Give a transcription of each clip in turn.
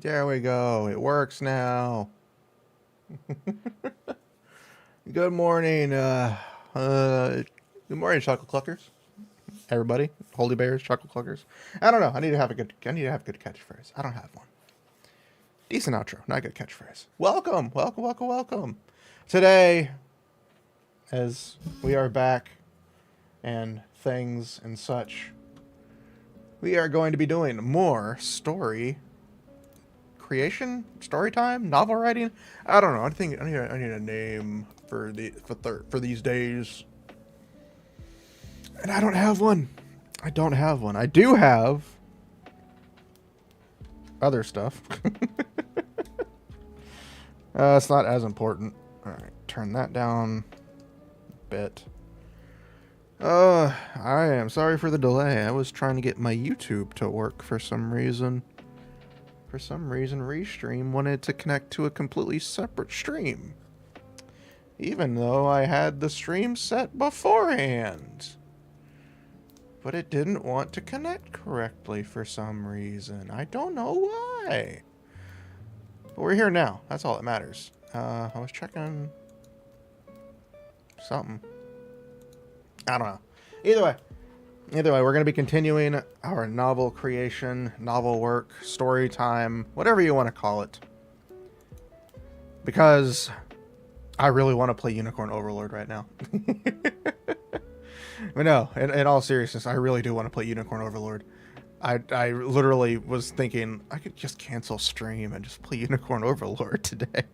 There we go. It works now. Good morning, good morning, chocolate cluckers. Everybody, holy bears, chocolate cluckers. I don't know. I need to have a good catchphrase. I don't have one. Decent outro, not a good catchphrase. Welcome, welcome, welcome, welcome. Today, as we are back and things and such, we are going to be doing more story creation, story time, novel writing. I don't know. I think I need a name for these days, and I don't have one. I don't have one. I do have other stuff. It's not as important. All right, turn that down a bit. I am sorry for the delay. I was trying to get my YouTube to work for some reason. For some reason, Restream wanted to connect to a completely separate stream, even though I had the stream set beforehand. But it didn't want to connect correctly for some reason. I don't know why. But we're here now. That's all that matters. I was checking something. I don't know. Either way, we're going to be continuing our novel creation, novel work, story time, whatever you want to call it. Because I really want to play Unicorn Overlord right now. But no, in all seriousness, I really do want to play Unicorn Overlord. I literally was thinking I could just cancel stream and just play Unicorn Overlord today.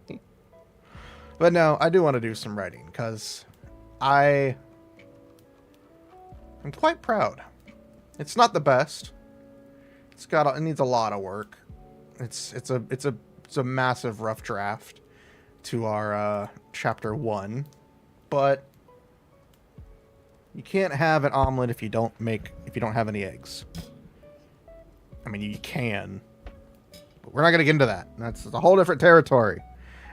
But no, I do want to do some writing because I'm quite proud. It's not the best. It needs a lot of work. It's a massive rough draft to our chapter 1, but you can't have an omelet if you don't have any eggs. I mean, you can, but we're not gonna get into that. That's a whole different territory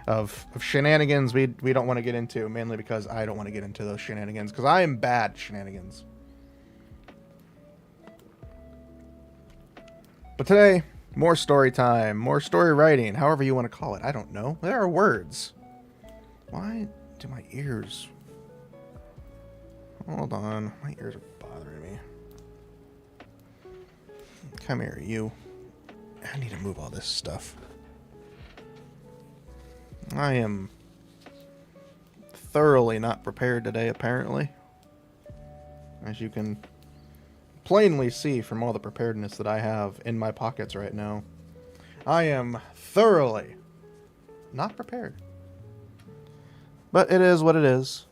of shenanigans we don't want to get into, mainly because I don't want to get into those shenanigans because I am bad at shenanigans. But today, more story time, more story writing, however you want to call it. I don't know. There are words. Why do my ears... Hold on. My ears are bothering me. Come here, you. I need to move all this stuff. I am thoroughly not prepared today, apparently. As you can plainly see from all the preparedness that I have in my pockets right now. I am thoroughly not prepared. But it is what it is.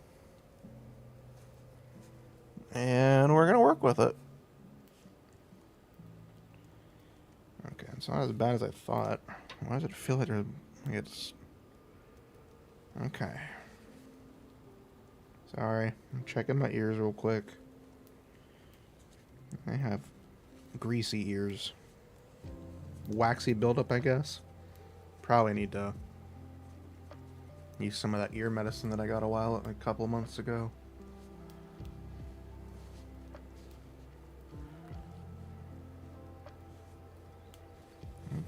And we're going to work with it. Okay, it's not as bad as I thought. Why does it feel like it's... Okay. Sorry. I'm checking my ears real quick. I have greasy ears. Waxy buildup, I guess. Probably need to use some of that ear medicine that I got a couple of months ago.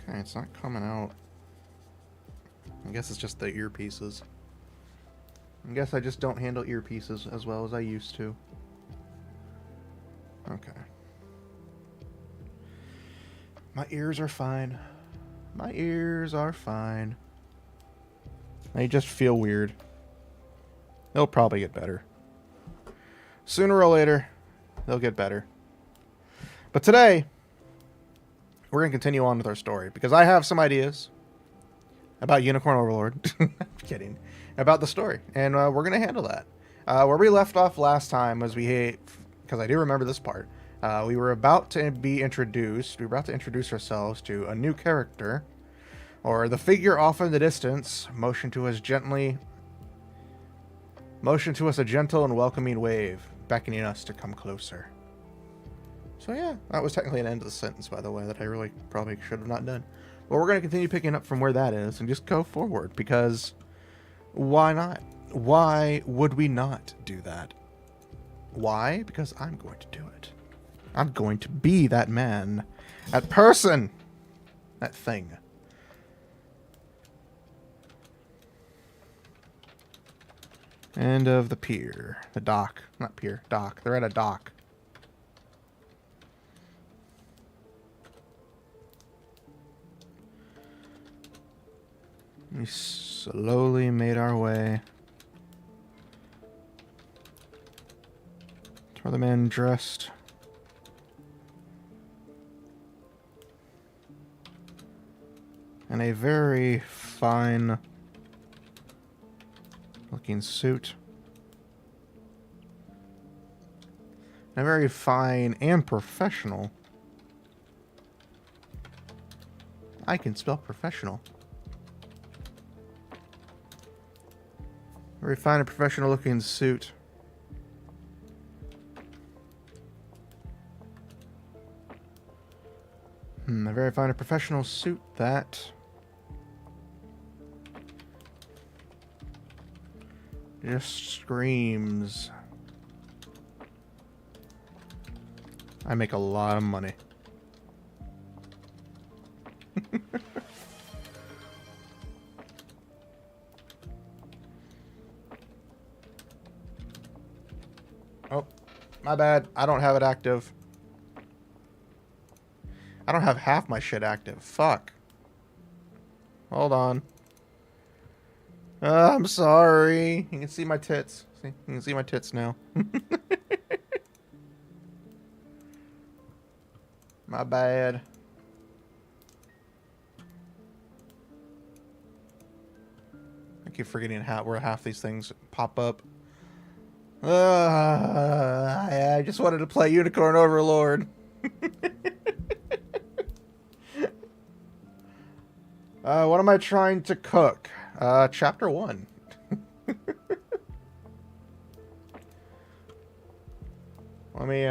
Okay, it's not coming out. I guess it's just the earpieces. I guess I just don't handle earpieces as well as I used to. Okay. My ears are fine. My ears are fine. They just feel weird. They'll probably get better. Sooner or later, they'll get better. But today, we're going to continue on with our story because I have some ideas about Unicorn Overlord. I'm kidding. About the story. And we're going to handle that. Where we left off last time was because I do remember this part. We were about to be introduced. We were about to introduce ourselves to a new character, or the figure off in the distance motioned to us a gentle and welcoming wave, beckoning us to come closer. So yeah, that was technically an end of the sentence, by the way, that I really probably should have not done. But we're going to continue picking up from where that is and just go forward, because why not? Why would we not do that? Why? Because I'm going to do it. I'm going to be that man, that person, that thing. End of the pier. The dock. Not pier. Dock. They're at a dock. We slowly made our way to where the man dressed in a very fine looking suit. A very fine and professional. I can spell professional. Very fine and professional looking suit. A very fine and professional suit that just screams, I make a lot of money. Oh, my bad. I don't have it active. I don't have half my shit active. Fuck. Hold on. I'm sorry. You can see my tits. See? You can see my tits now. My bad. I keep forgetting where half these things pop up. I just wanted to play Unicorn Overlord. What am I trying to cook? Chapter 1. Let me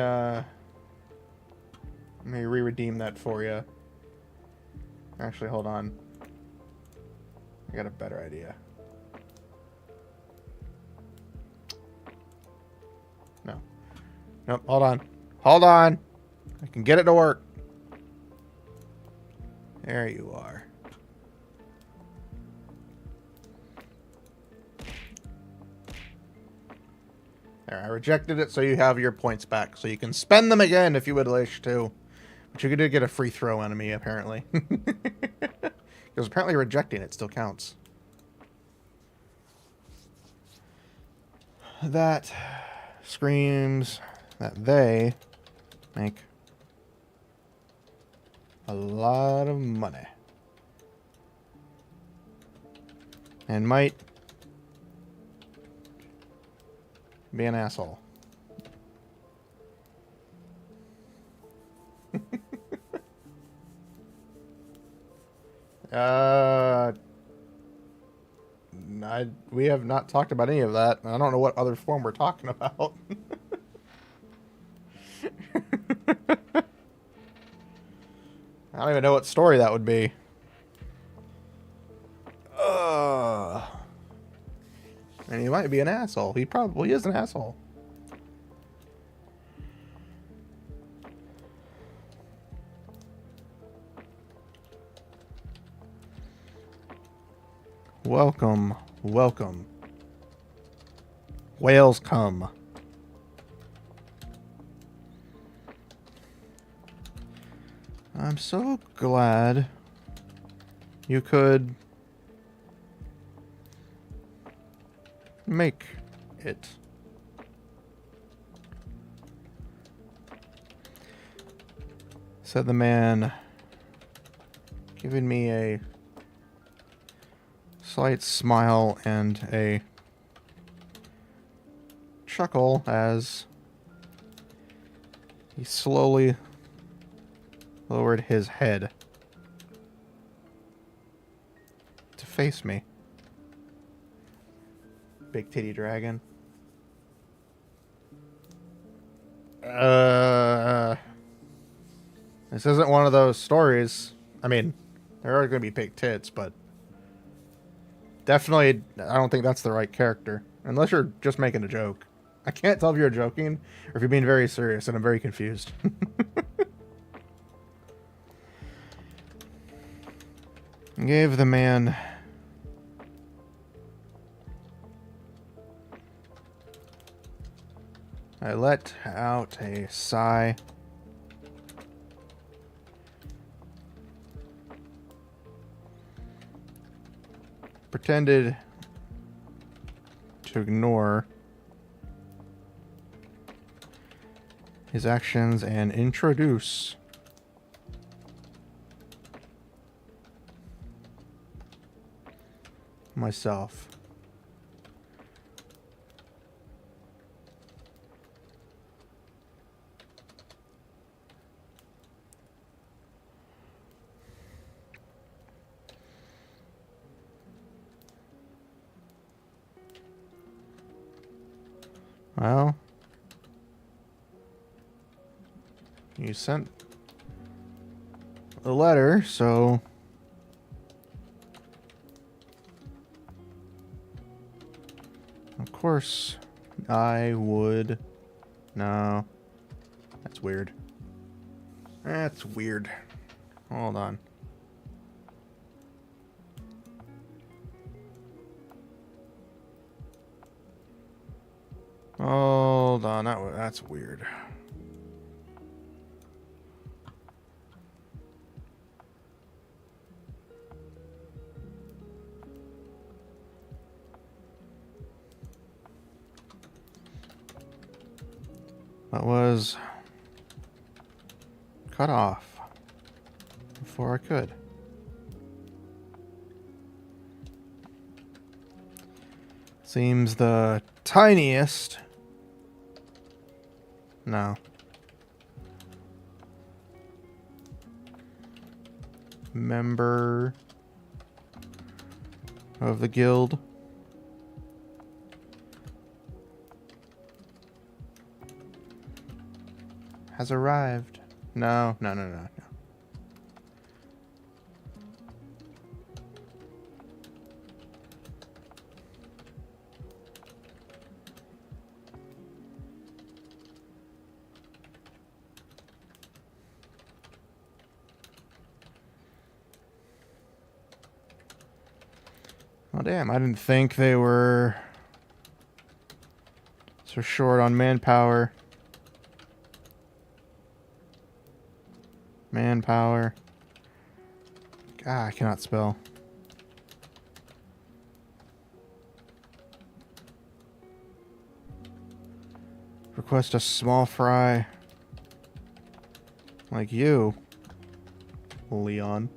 re-redeem that for you. Actually, hold on. I got a better idea. No. Nope, hold on. Hold on! I can get it to work. There you are. There, I rejected it so you have your points back. So you can spend them again if you would wish to. But you did get a free throw enemy, apparently. Because apparently rejecting it still counts. That screams that they make a lot of money. And might be an asshole. We have not talked about any of that. I don't know what other form we're talking about. I don't even know what story that would be. And he might be an asshole. He probably is an asshole. Welcome, welcome. Whales come. I'm so glad you could make it. Said the man, giving me a slight smile and a chuckle as he slowly lowered his head to face me. Big titty dragon. This isn't one of those stories. I mean, there are going to be big tits, but definitely, I don't think that's the right character. Unless you're just making a joke. I can't tell if you're joking or if you're being very serious, and I'm very confused. Gave the man I let out a sigh. Pretended to ignore his actions and introduce myself. Well, you sent the letter, so of course I would. No, that's weird. That's weird. Hold on. Hold on, that's weird. That was cut off before I could. Seems the tiniest. No. Member of the guild. Has arrived. No. Oh, damn. I didn't think they were so short on manpower. Manpower. God, I cannot spell. Request a small fry. Like you, Leon.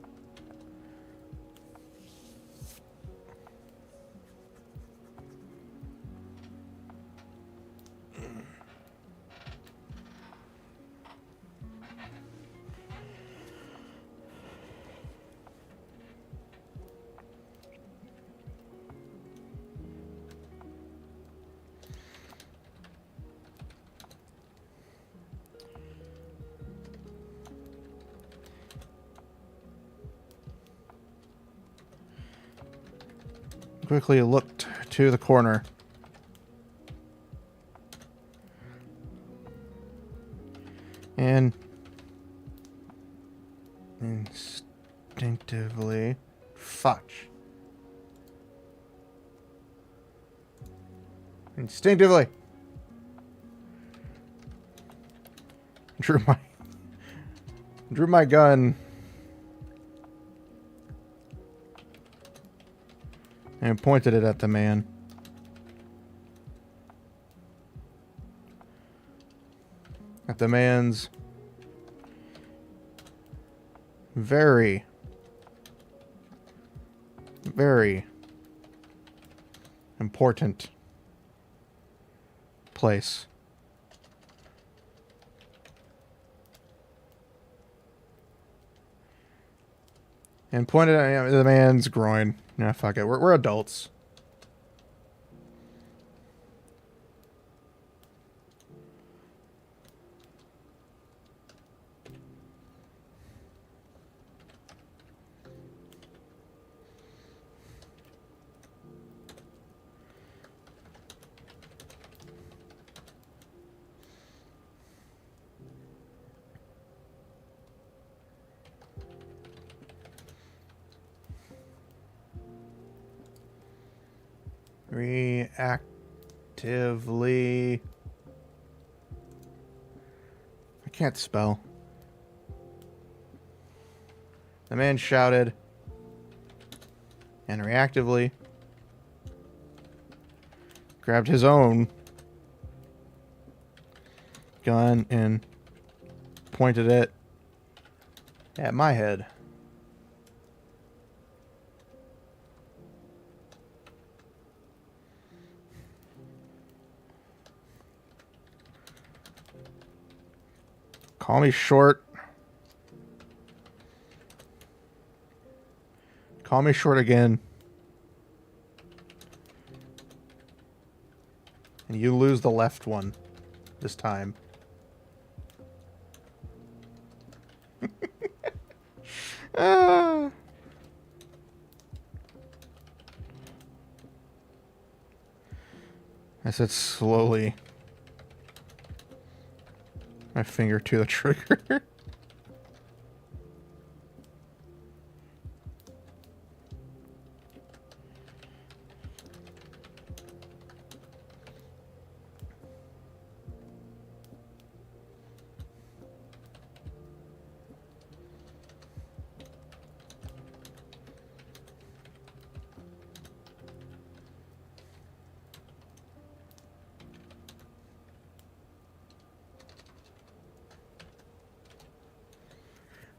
Quickly looked to the corner. And instinctively fudge. Instinctively drew my gun and pointed it at the man. At the man's very, very important place. And pointed at the man's groin. Nah, fuck it. We're adults. Reactively I can't spell. The man shouted, and reactively grabbed his own gun and pointed it at my head. Call me short. Call me short again. And you lose the left one this time. Ah. I said slowly. My finger to the trigger.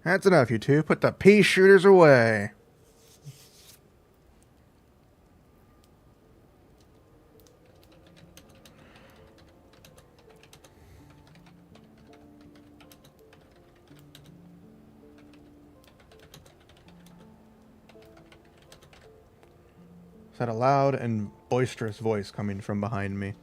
That's enough, you two. Put the pea shooters away. Said a loud and boisterous voice coming from behind me.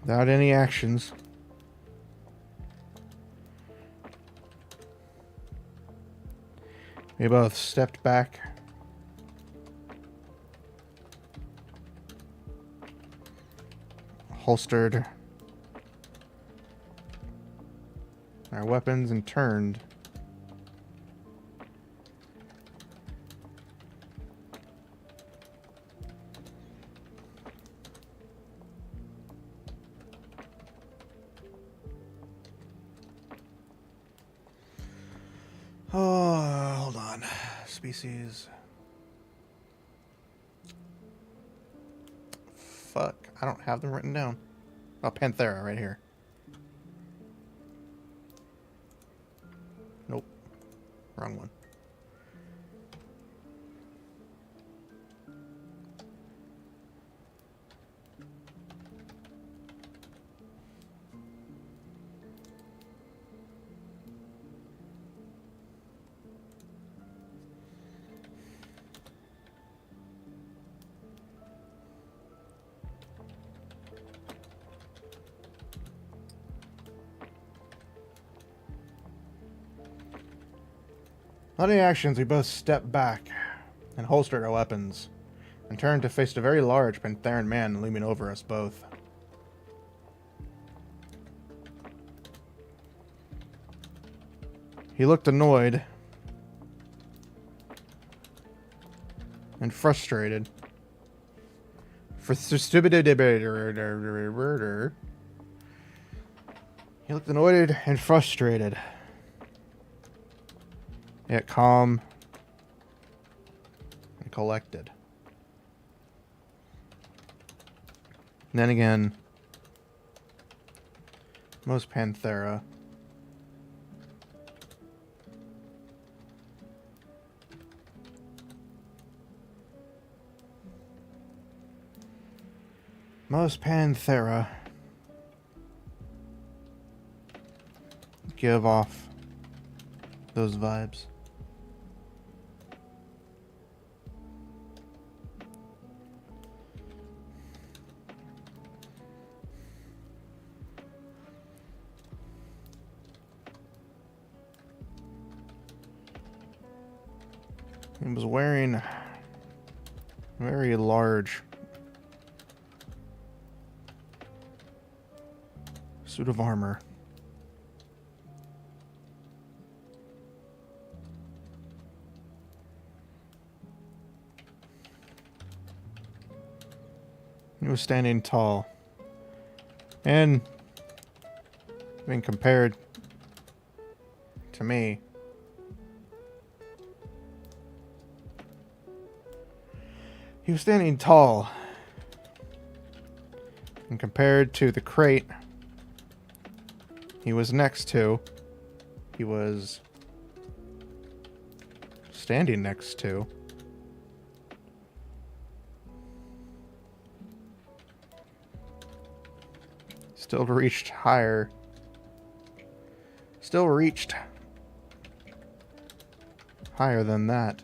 Without any actions. We both stepped back. Holstered our weapons and turned. Oh, hold on. Species. Fuck. I don't have them written down. Oh, Panthera right here. Nope. Wrong one. Without any actions, we both stepped back and holstered our weapons and turned to face a very large Pantheran man looming over us both. He looked annoyed and frustrated. He looked annoyed and frustrated. Yet calm and collected. And then again, most Panthera give off those vibes. He was wearing a very large suit of armor. He was standing tall. And being compared to me, he was standing tall. And compared to the crate he was next to, he was standing next to. Still reached higher. Still reached higher than that.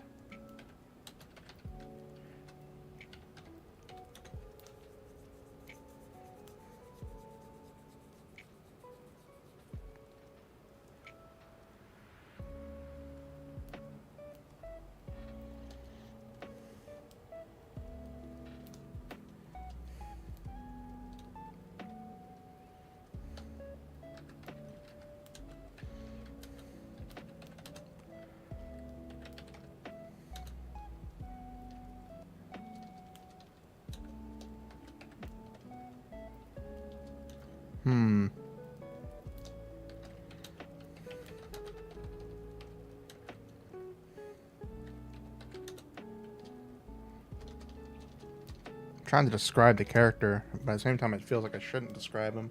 Trying to describe the character, but at the same time it feels like I shouldn't describe him.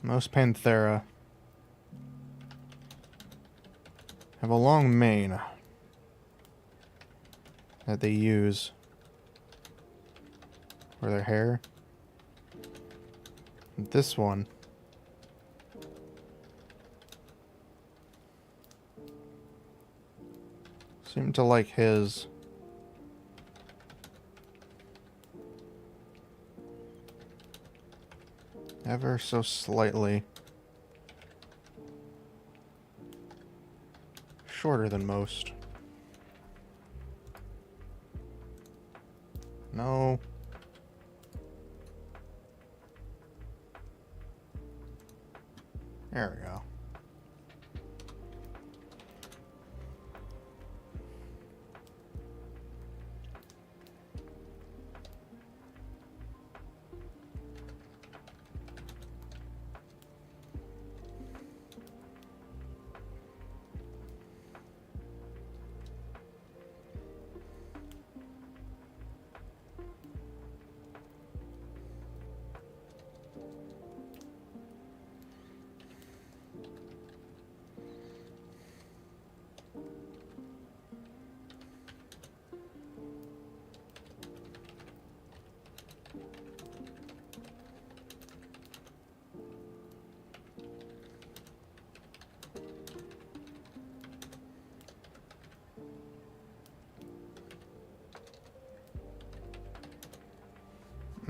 Most Panthera have a long mane that they use for their hair. This one seemed to like his ever so slightly shorter than most. No. There we go.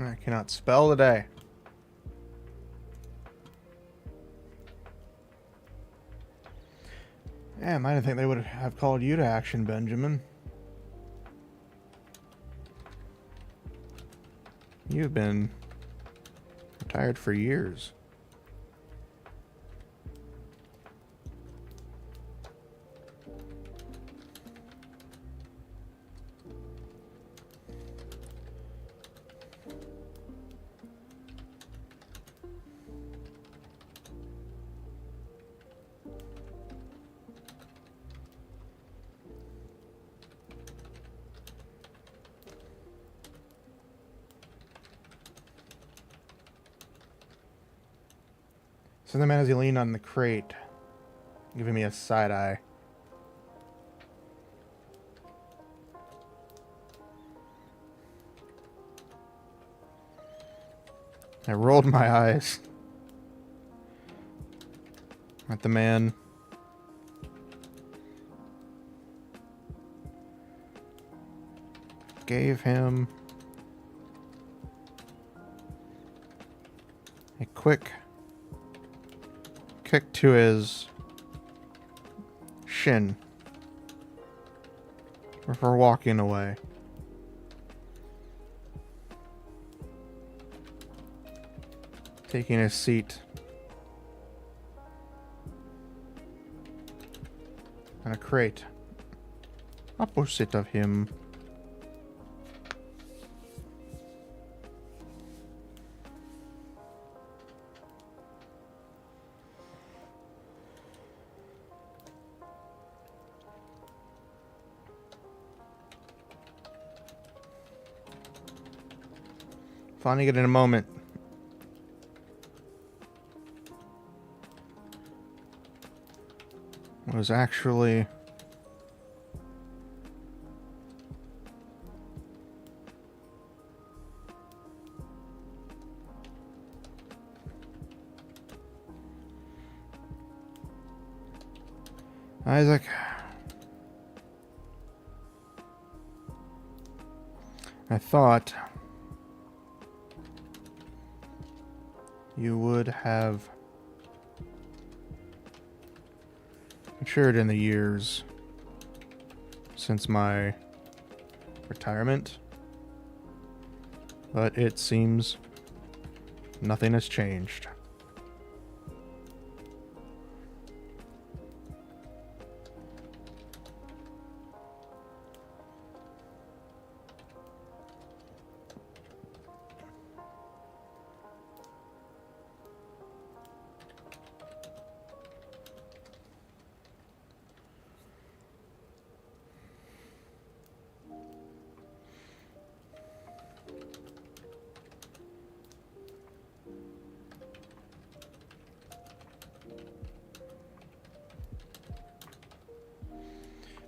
I cannot spell today. Damn, I didn't think they would have called you to action, Benjamin. You've been retired for years. So the man as he leaned on the crate, giving me a side eye. I rolled my eyes at the man gave him a quick kick to his shin before walking away. Taking his seat on a crate opposite of him. Finding it in a moment. Was actually Isaac. I thought you would have matured in the years since my retirement, but it seems nothing has changed.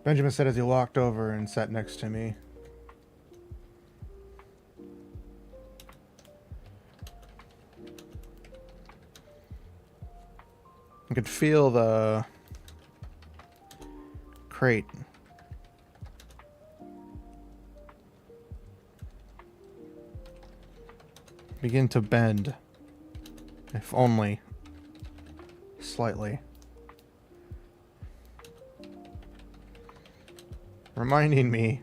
Benjamin said as he walked over and sat next to me. I could feel the crate begin to bend, if only slightly. Reminding me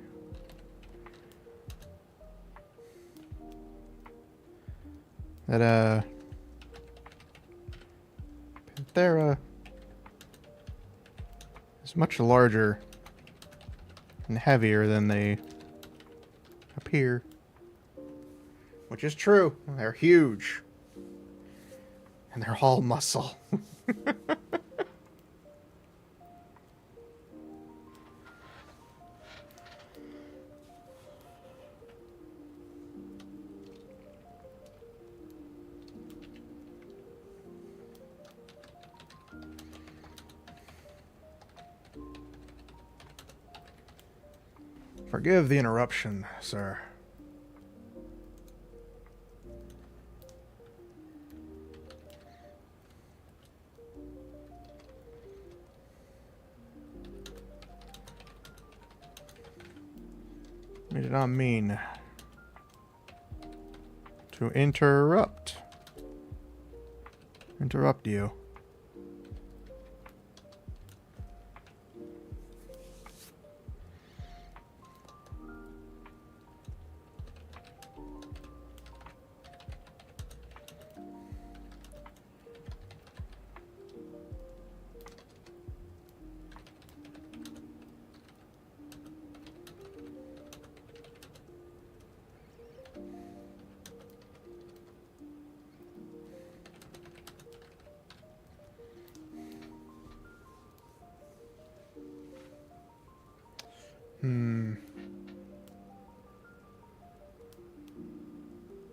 that Panthera is much larger and heavier than they appear. Which is true. They're huge. And they're all muscle. Forgive the interruption, sir. I did not mean to interrupt you.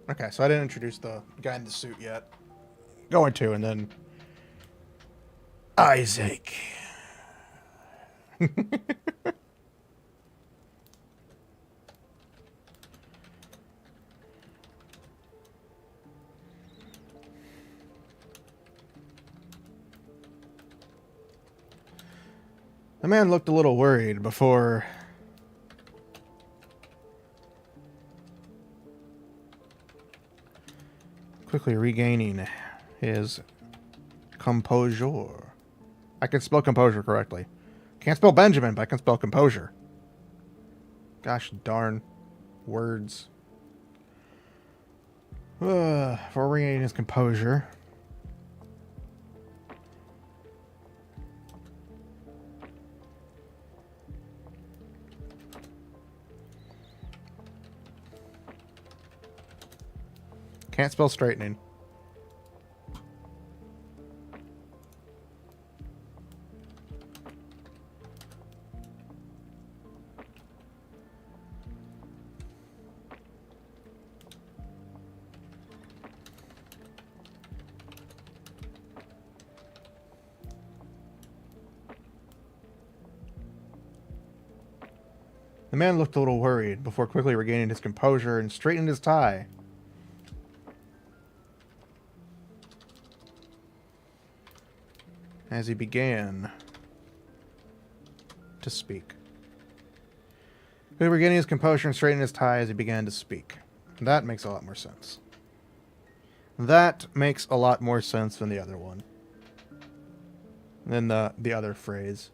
Okay, so I didn't introduce the guy in the suit yet. Going to, and then... Isaac. The man looked a little worried before quickly regaining his composure. I can spell composure correctly. Can't spell Benjamin, but I can spell composure. Gosh darn words. For regaining his composure. Can't spell straightening. The man looked a little worried before quickly regaining his composure and straightened his tie. As he began to speak. Quickly regaining his composure and straightening his tie as he began to speak. That makes a lot more sense. That makes a lot more sense than the other one. Than the other phrase.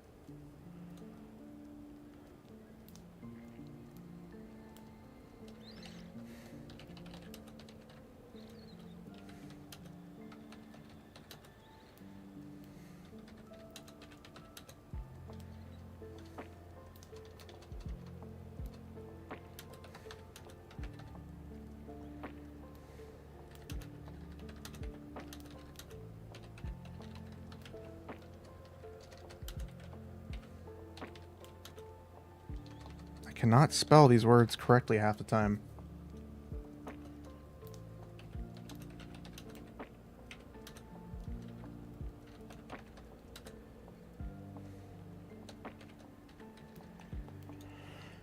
Cannot spell these words correctly half the time.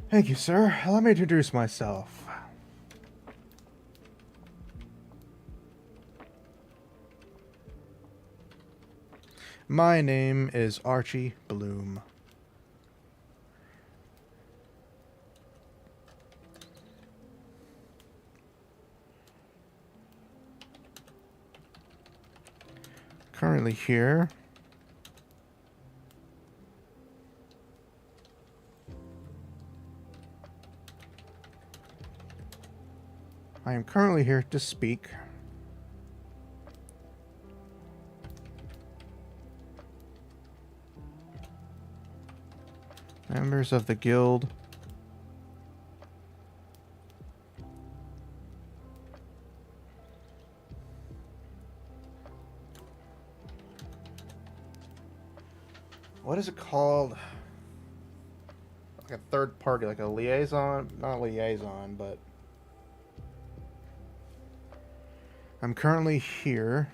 Thank you, sir. Allow me to introduce myself. My name is Archie Bloom. Currently here. I am currently here to speak members of the guild what is it called? Like a third party, like a liaison? Not liaison, but I'm currently here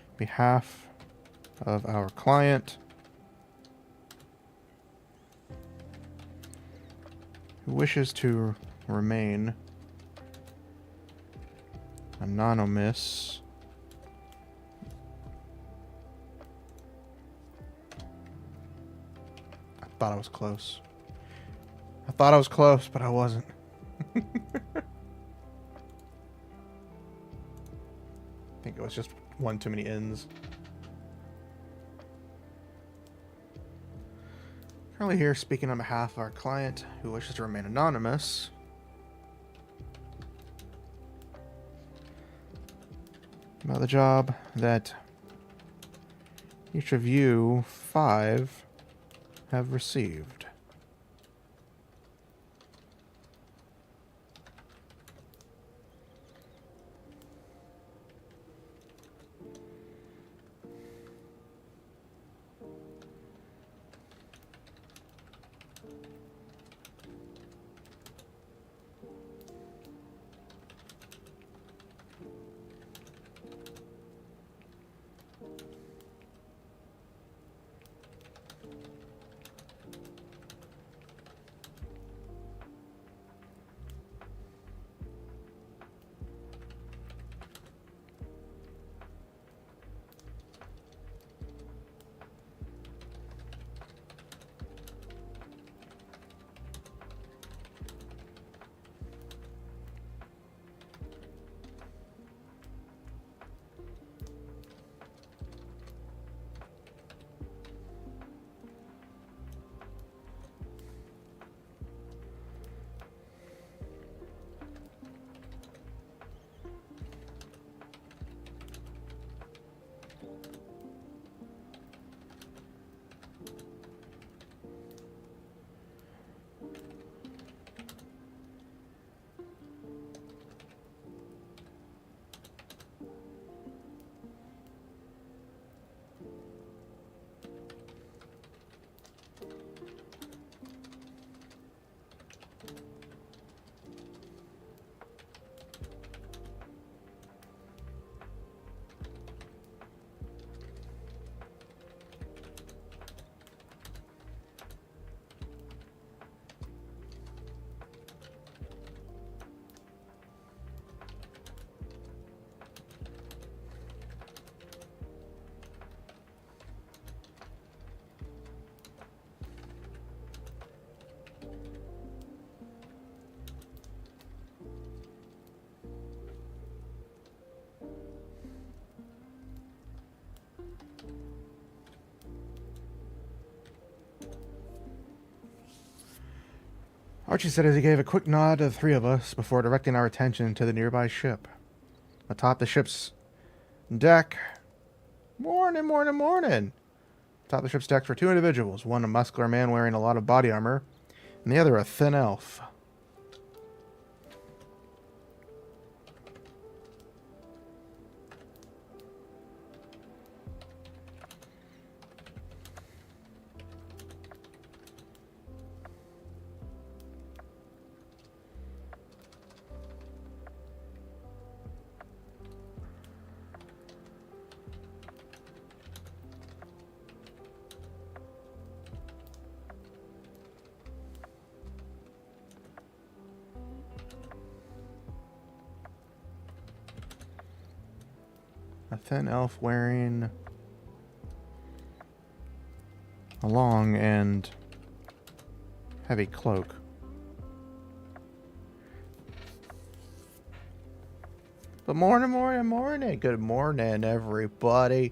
on behalf of our client who wishes to remain anonymous. I thought I was close. But I wasn't. I think it was just one too many N's. Currently here speaking on behalf of our client who wishes to remain anonymous. About the job that each of you 5 have received. Archie said as he gave a quick nod to the three of us before directing our attention to the nearby ship. Atop the ship's deck... Morning, morning, morning! Atop the ship's deck were two individuals. One a muscular man wearing a lot of body armor, and the other a thin elf. A thin elf wearing a long and heavy cloak. But morning, morning, morning. Good morning, everybody.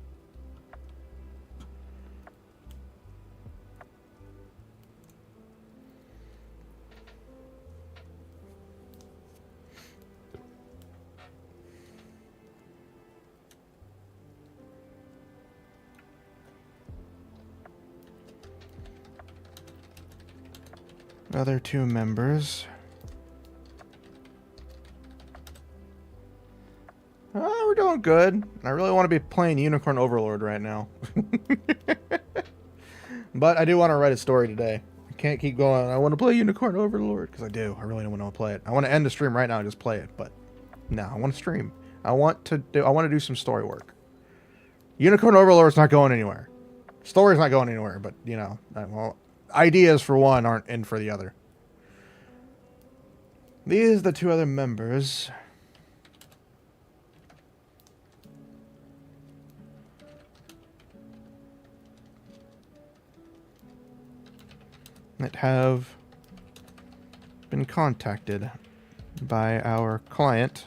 Other two members. We're doing good. I really want to be playing Unicorn Overlord right now. But I do want to write a story today. I can't keep going, I want to play Unicorn Overlord, because I do. I really don't want to play it. I want to end the stream right now and just play it, but no, I want to stream. I want to do some story work. Unicorn Overlord's not going anywhere. Story's not going anywhere, but you know, well, ideas for one aren't in for the other. These are the two other members. That have been contacted by our client.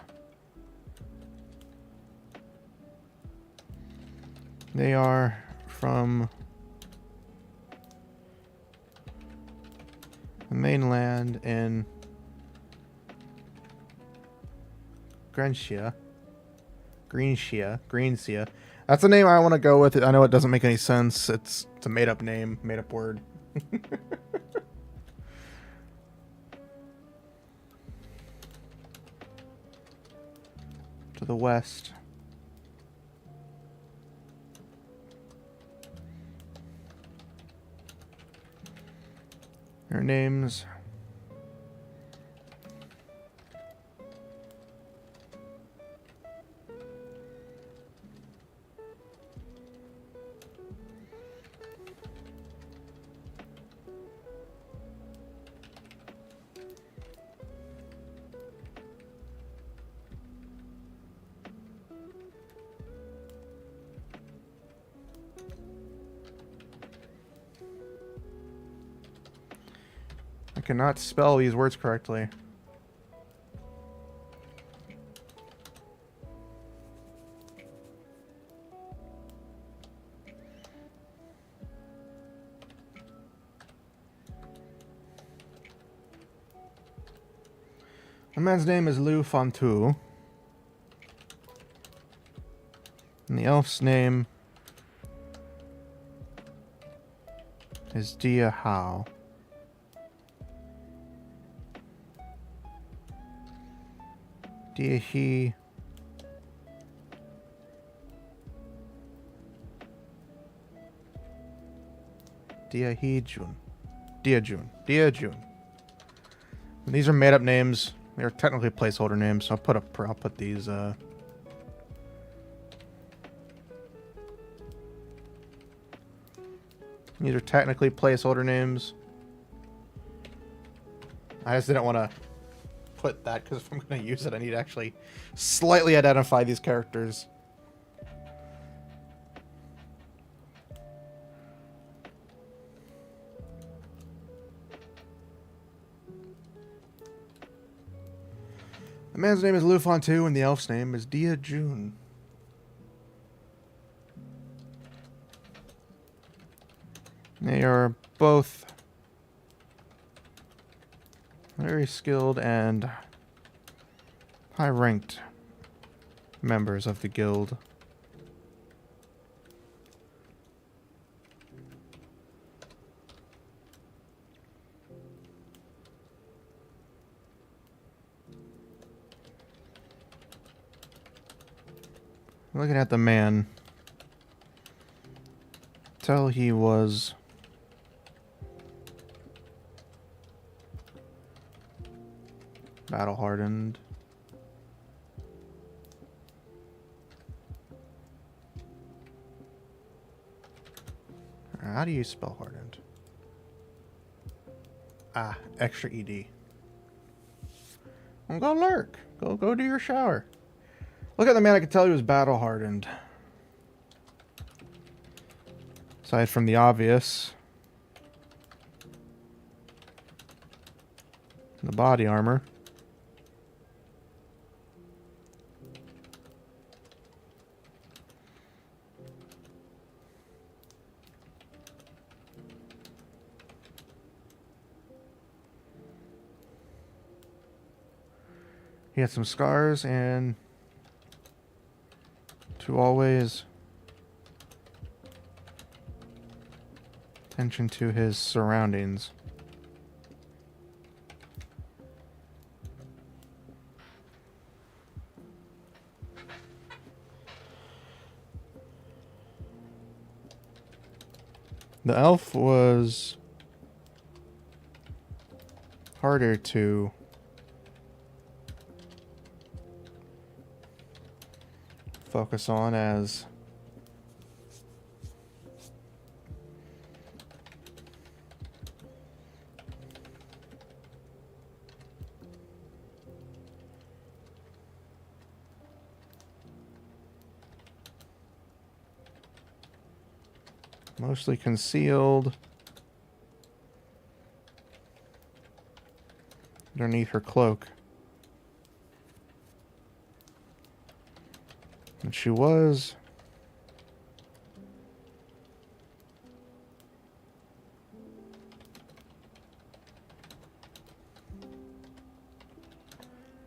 They are from the mainland in Greensia. That's the name I want to go with. I know it doesn't make any sense. It's a made-up name, made-up word. To the west. Their names. I cannot spell these words correctly. The man's name is Lu Fontu. And the elf's name is Dia Hao. Dia He. Dia He Jun. Dia Jun. Dia Jun. And these are made up names. They're technically placeholder names, so I'll put these these are technically placeholder names. I just didn't want to put that because if I'm going to use it, I need to actually slightly identify these characters. The man's name is Lu Fontu and the elf's name is Dia Jun. They are both Very skilled and high-ranked members of the guild. Looking at the man, tell he was battle-hardened. How do you spell hardened? Ah, extra ED. Well, go lurk. Go do your shower. Look at the man, I could tell he was battle-hardened. Aside from the obvious. The body armor. He had some scars and to always attention to his surroundings. The elf was harder to focus on as mostly concealed underneath her cloak. And she was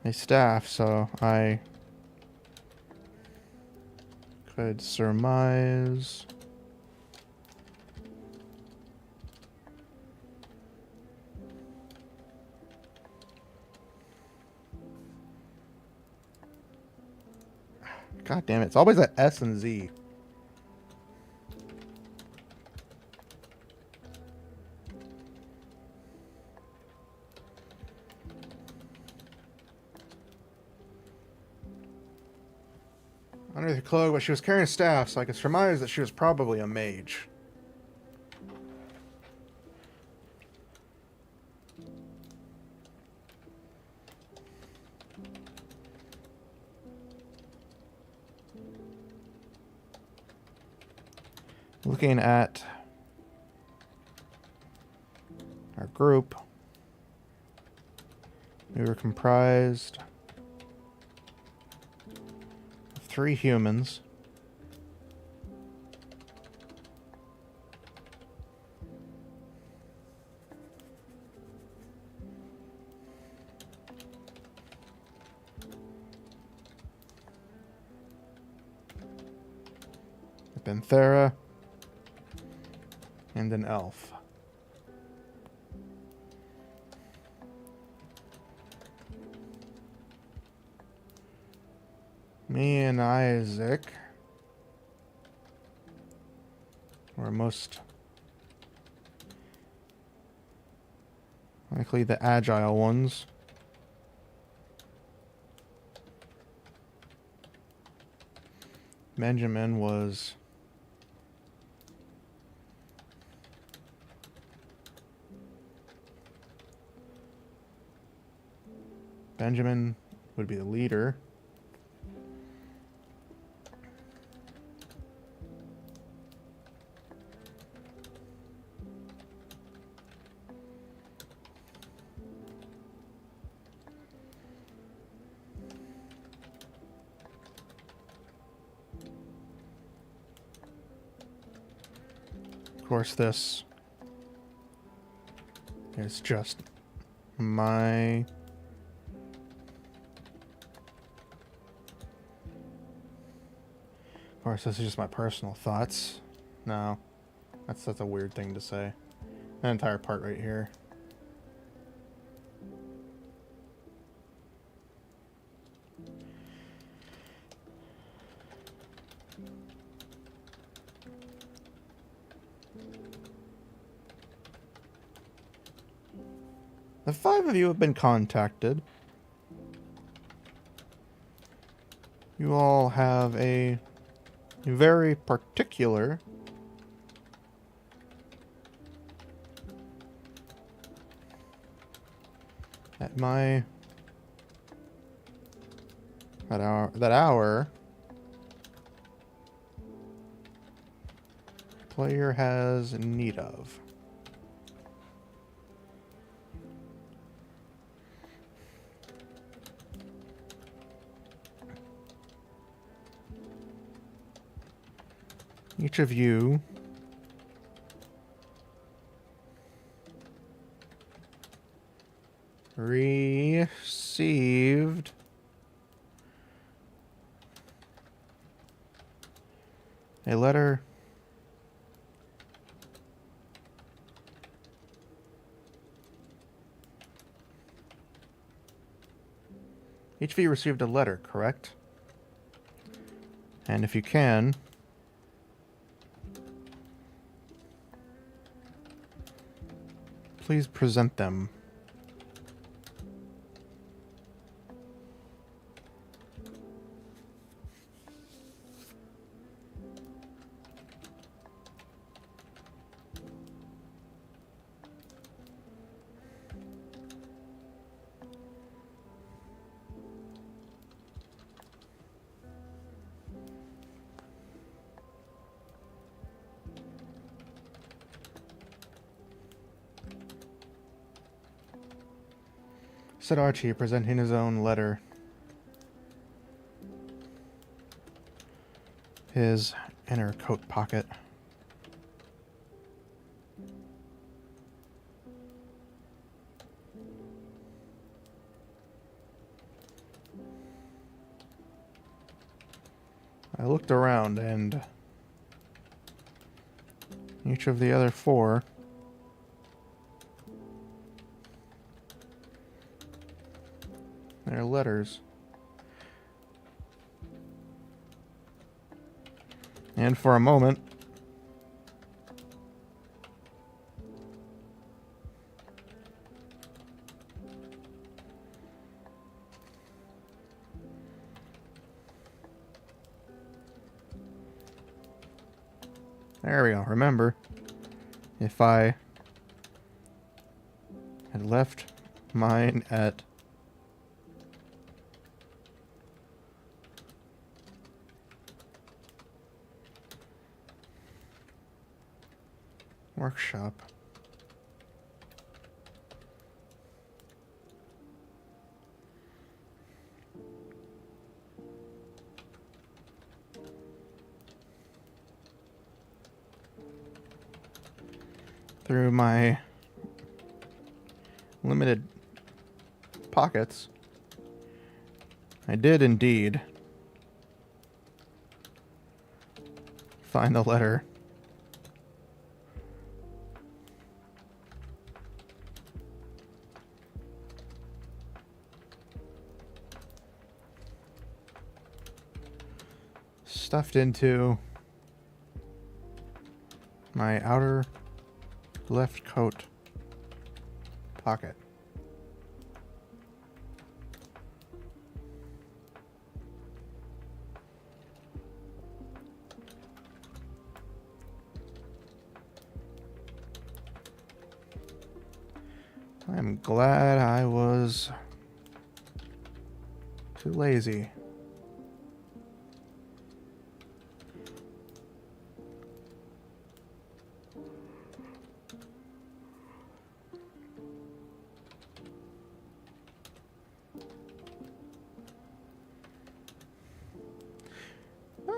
a staff, so I could surmise God damn it, it's always that S and Z. Under the cloak, but she was carrying a staff, so I could surmise that she was probably a mage. Looking at our group, we were comprised of 3 humans, a Benthera, and an elf. Me and Isaac were most likely the agile ones. Benjamin was Benjamin would be the leader. Of course, this is just my... Of course, this is just my personal thoughts. No. That's a weird thing to say. That entire part right here. The 5 of you have been contacted. You all have a very particular that our player has need of. Each of you received a letter each of you received a letter, correct? And if you can, please present them. Said Archie, presenting his own letter. His inner coat pocket. I looked around and each of the other 4 their letters. And for a moment, there we go. Remember, if I had left mine at workshop, through my limited pockets, I did indeed find the letter. Stuffed into my outer left coat pocket. I'm glad I was too lazy.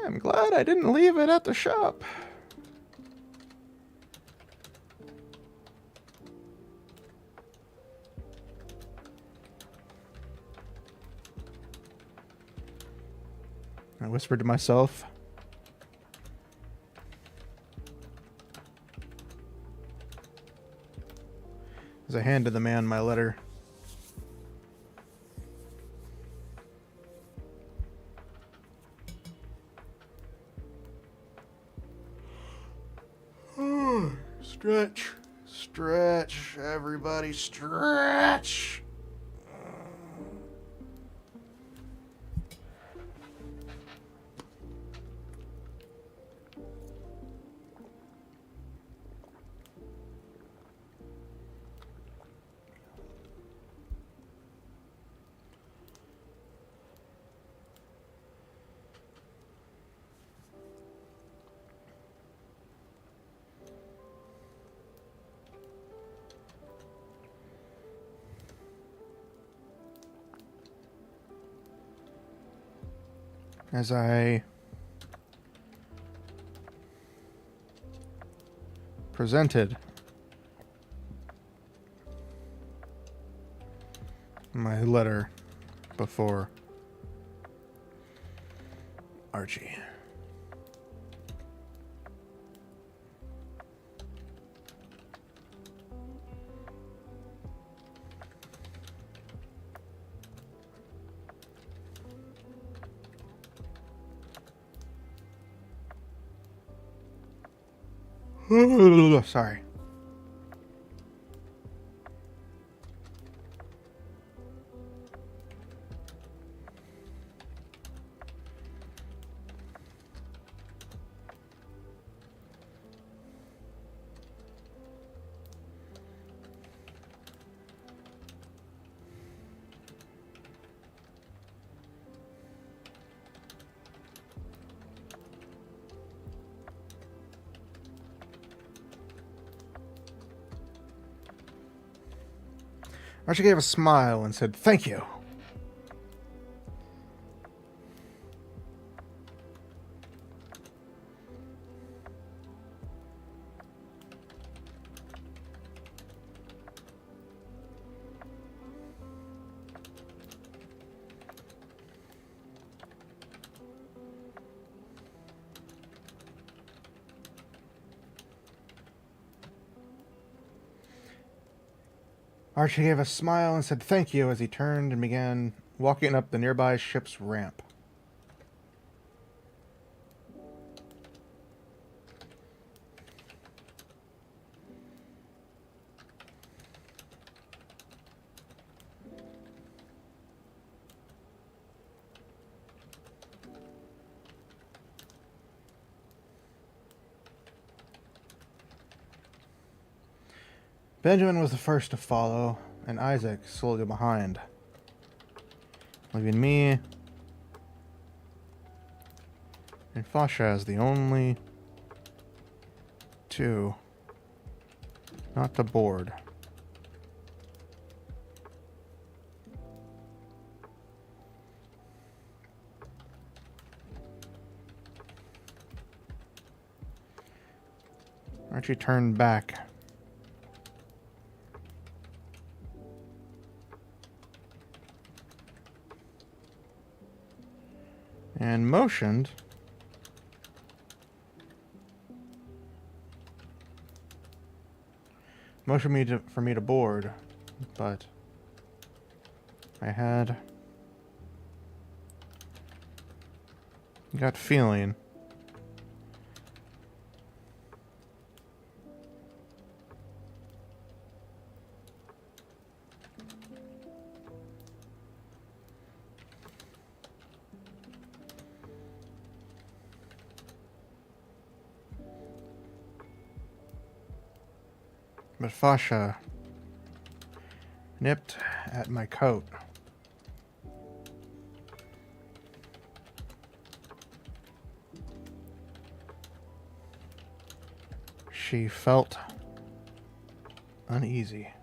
I'm glad I didn't leave it at the shop. I whispered to myself. As I handed the man my letter. Stretch. Stretch. Everybody stretch. As I presented my letter before Archie. Sorry. Archie gave a smile and said, "Thank you." Archie gave a smile and said thank you as he turned and began walking up the nearby ship's ramp. Benjamin was the first to follow, and Isaac slowly behind, leaving me and Fasha as the only two not to board. Archie turned back. And motioned for me to board, but I had gut feeling but Fasha nipped at my coat. She felt uneasy.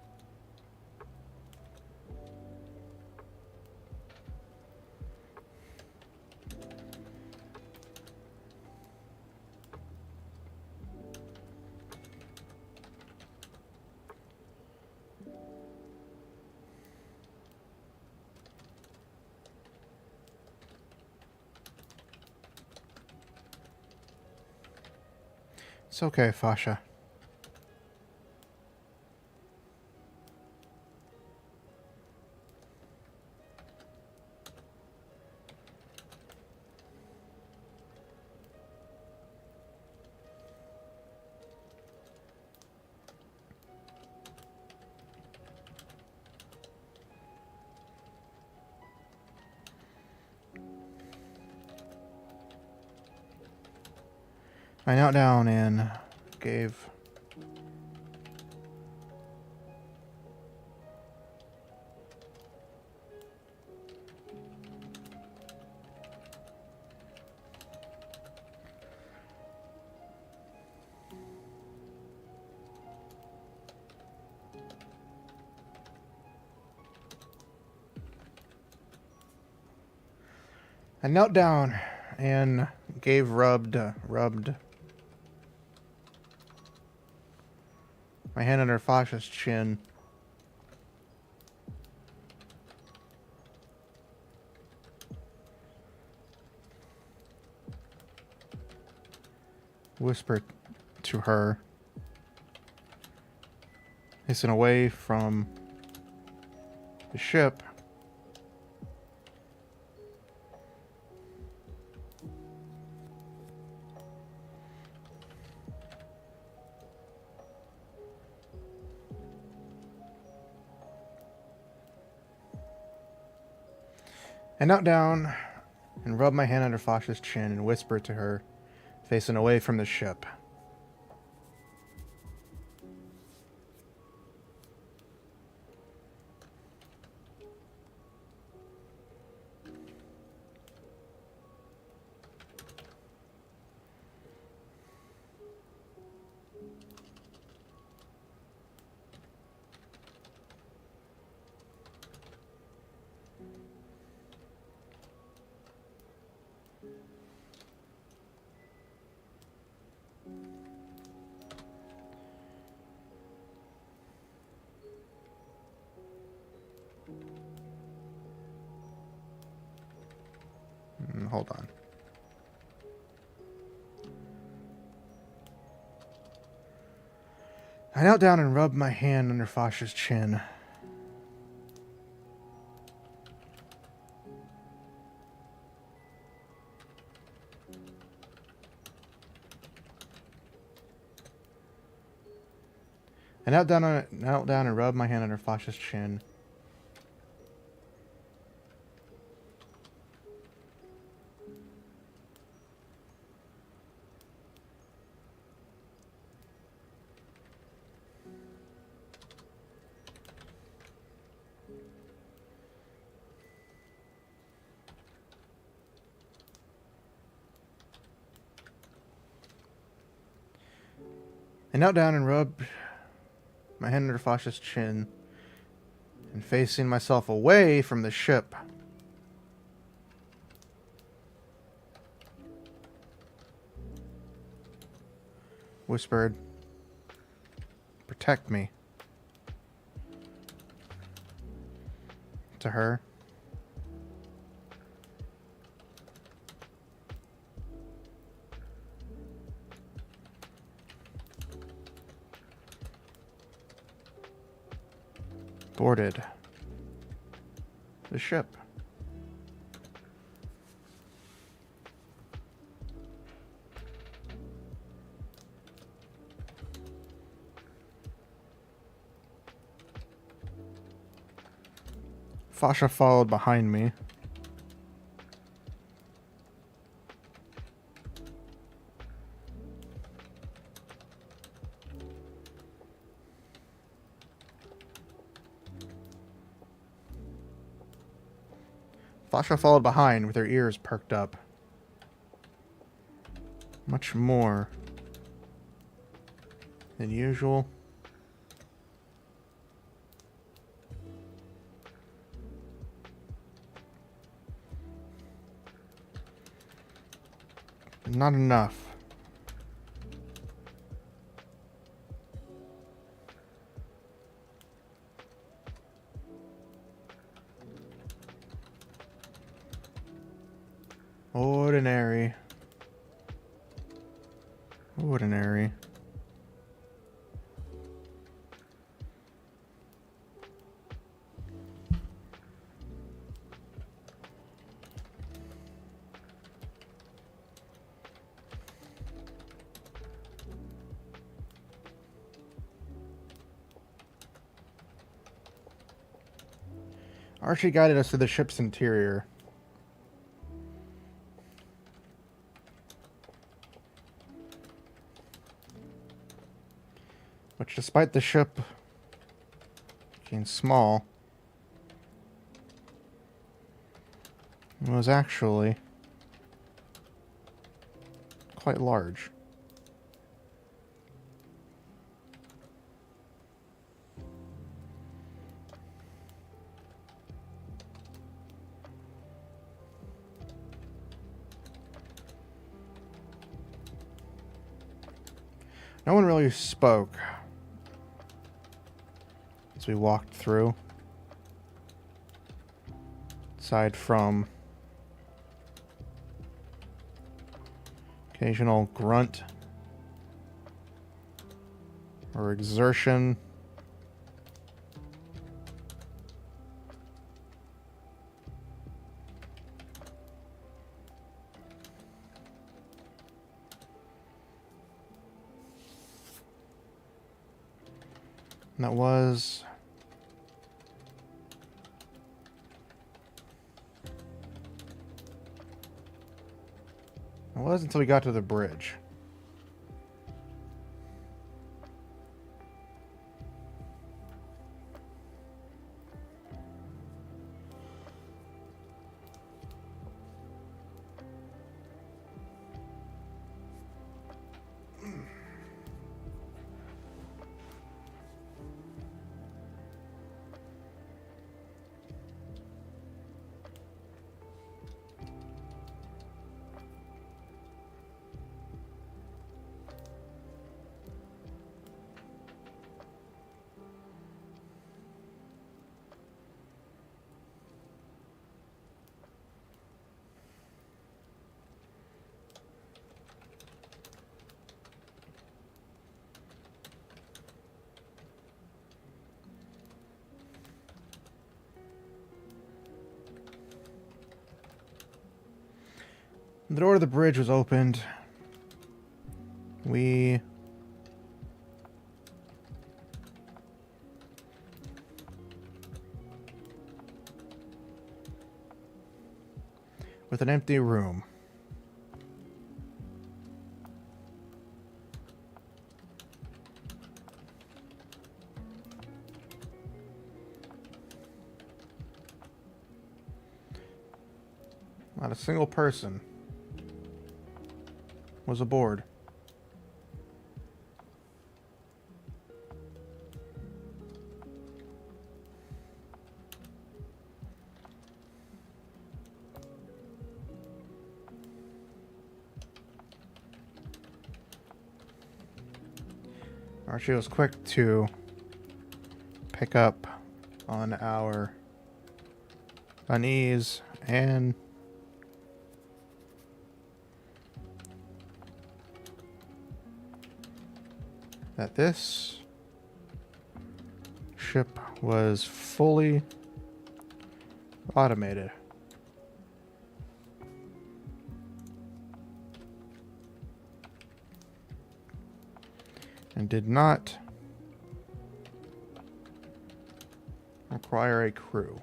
It's okay, Fasha. I knelt down and gave I knelt down and gave rubbed my hand under Fasha's chin. Whispered to her, hasten away from the ship. I knelt down and rubbed my hand under Fasha's chin and whispered to her, facing away from the ship. Hold on. I knelt down and rubbed my hand under Fasha's chin. I knelt down and rubbed my hand under Fasha's chin. I knelt down and rubbed my hand under Fasha's chin and facing myself away from the ship. Whispered, "Protect me," to her. Boarded the ship. Fasha followed behind me. Fasha followed behind with her ears perked up. Much more than usual. But not enough. Ordinary. Ordinary. Archie guided us to the ship's interior. Which, despite the ship being small, was actually quite large. No one really spoke as we walked through, aside from occasional grunt or exertion. And that was until we got to the bridge. The door to the bridge was opened. We with an empty room. Not a single person was aboard. Archie was quick to pick up on our unease and that this ship was fully automated. And did not require a crew.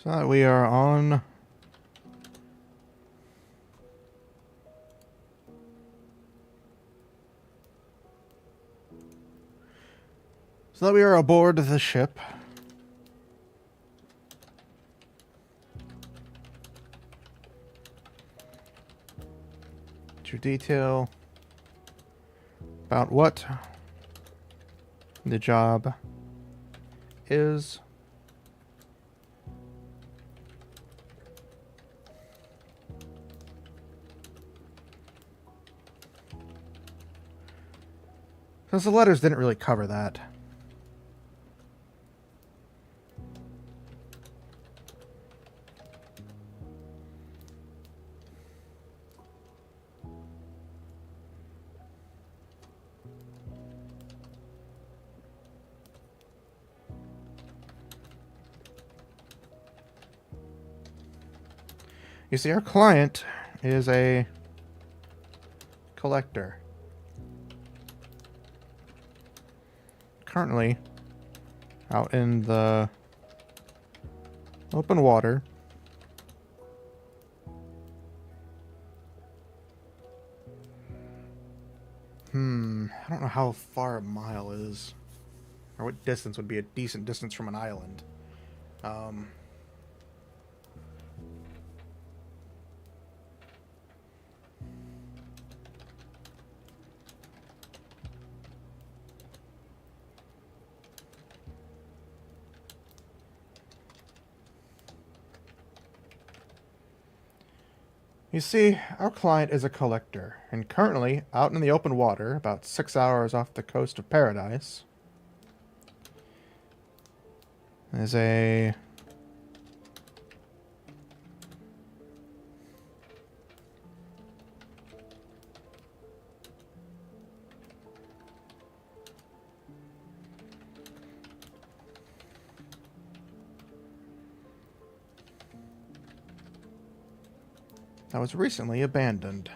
So that we are on aboard the ship. To detail about what The job is because the letters didn't really cover that. You see, our client is a collector. Currently out in the open water. I don't know how far a mile is, or what distance would be a decent distance from an island. You see, our client is a collector, and currently out in the open water, about 6 hours off the coast of Paradise, is a that was recently abandoned.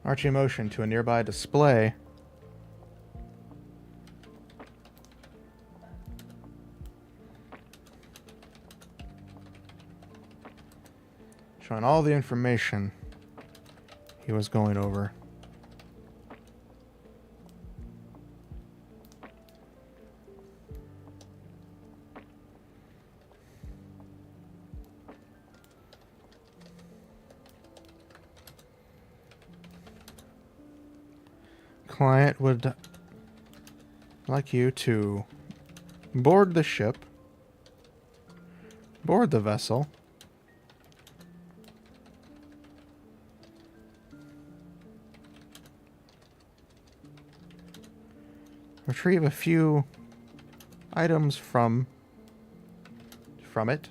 Archie motioned to a nearby display. Showing all the information he was going over. Client would like you to board the ship, board the vessel, retrieve a few items from it,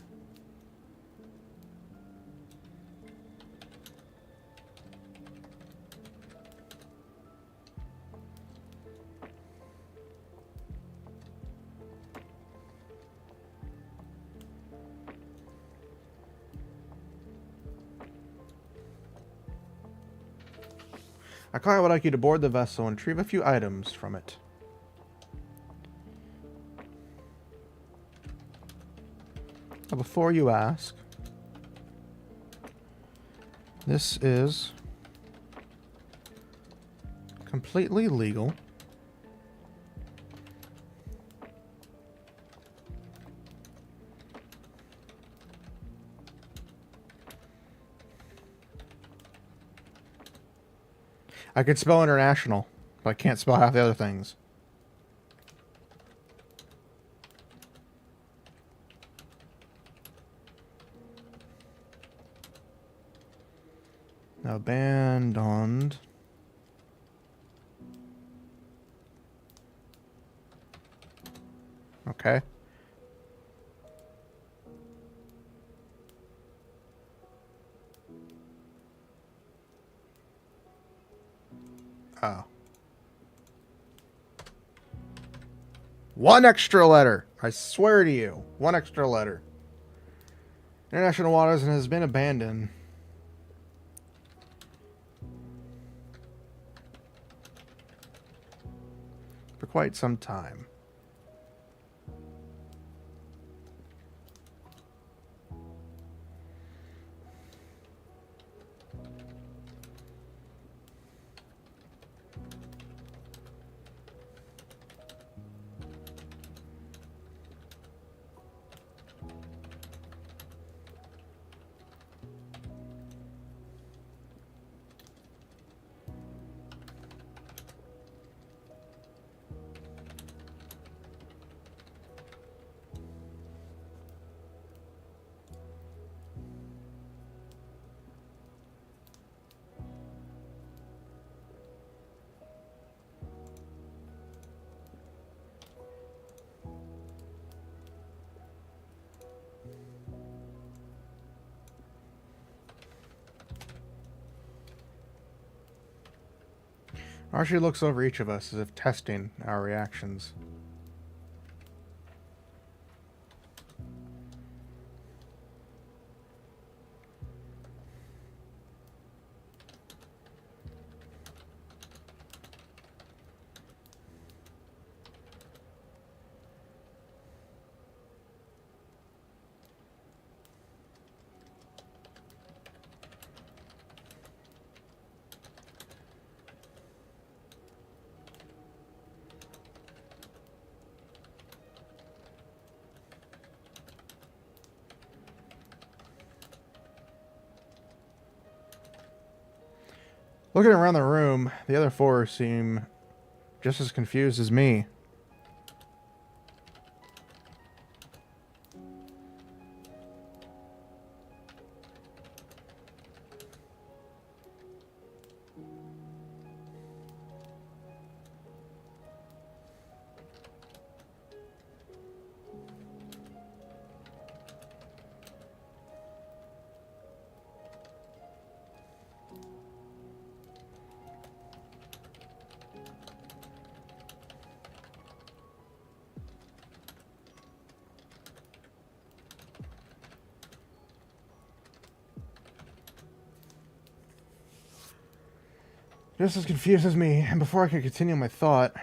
our client would like you to board the vessel and retrieve a few items from it. Now, before you ask, this is completely legal. I could spell international, but I can't spell half the other things. Abandoned. Okay. Oh. One extra letter. I swear to you. One extra letter. International waters and has been abandoned. For quite some time. Archie looks over each of us as if testing our reactions. Looking around the room, the other four seem just as confused as me. Just as confused as me, and before I could continue my thought,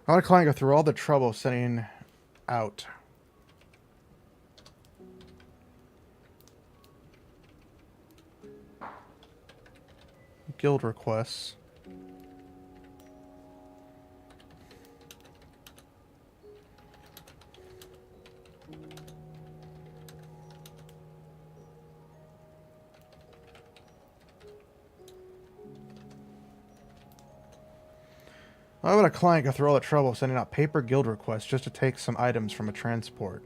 I want to go through all the trouble sending out guild requests. Why would a client go through all the trouble of sending out paper guild requests just to take some items from a transport?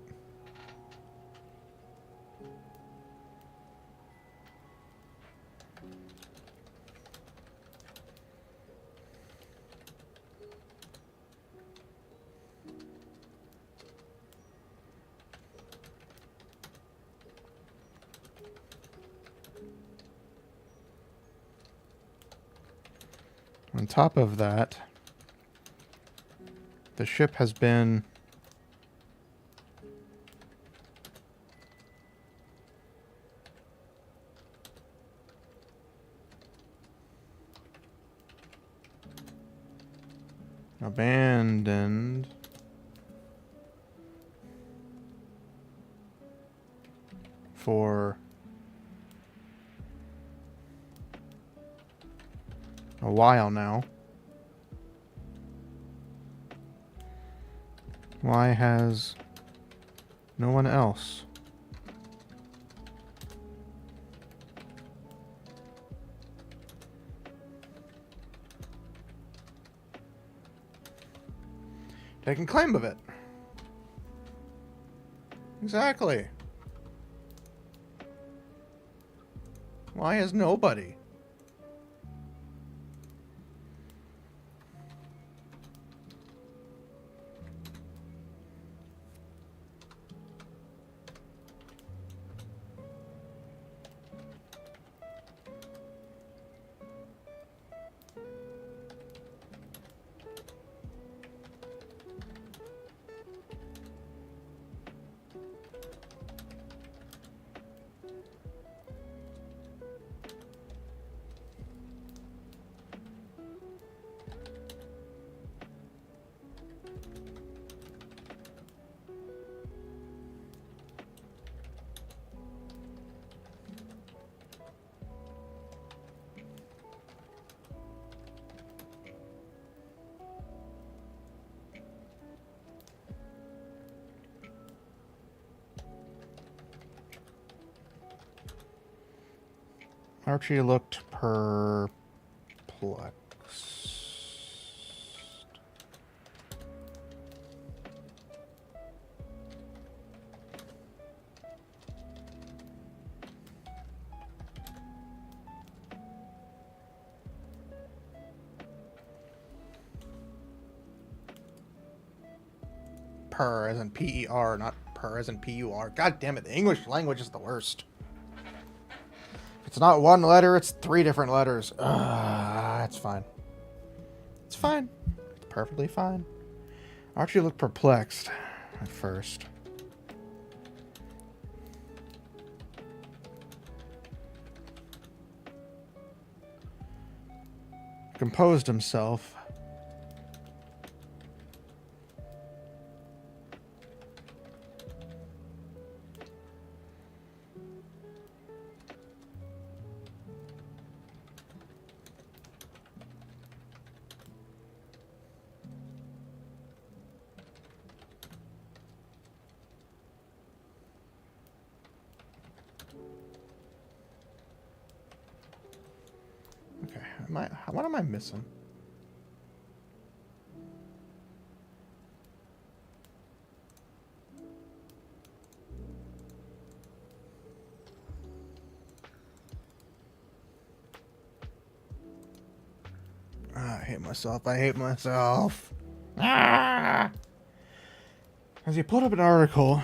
On top of that, the ship has been abandoned for a while now. Why has no one else? Taking claim of it. Exactly. Why has nobody? Archie looked perplexed. Per as in P-E-R, not per as in P-U-R. God damn it, the English language is the worst. It's not one letter, it's 3 different letters. It's fine. It's fine. It's perfectly fine. Archie looked perplexed at first. Composed himself. Okay, what am I missing? I hate myself. I hate myself. As he pulled up an article.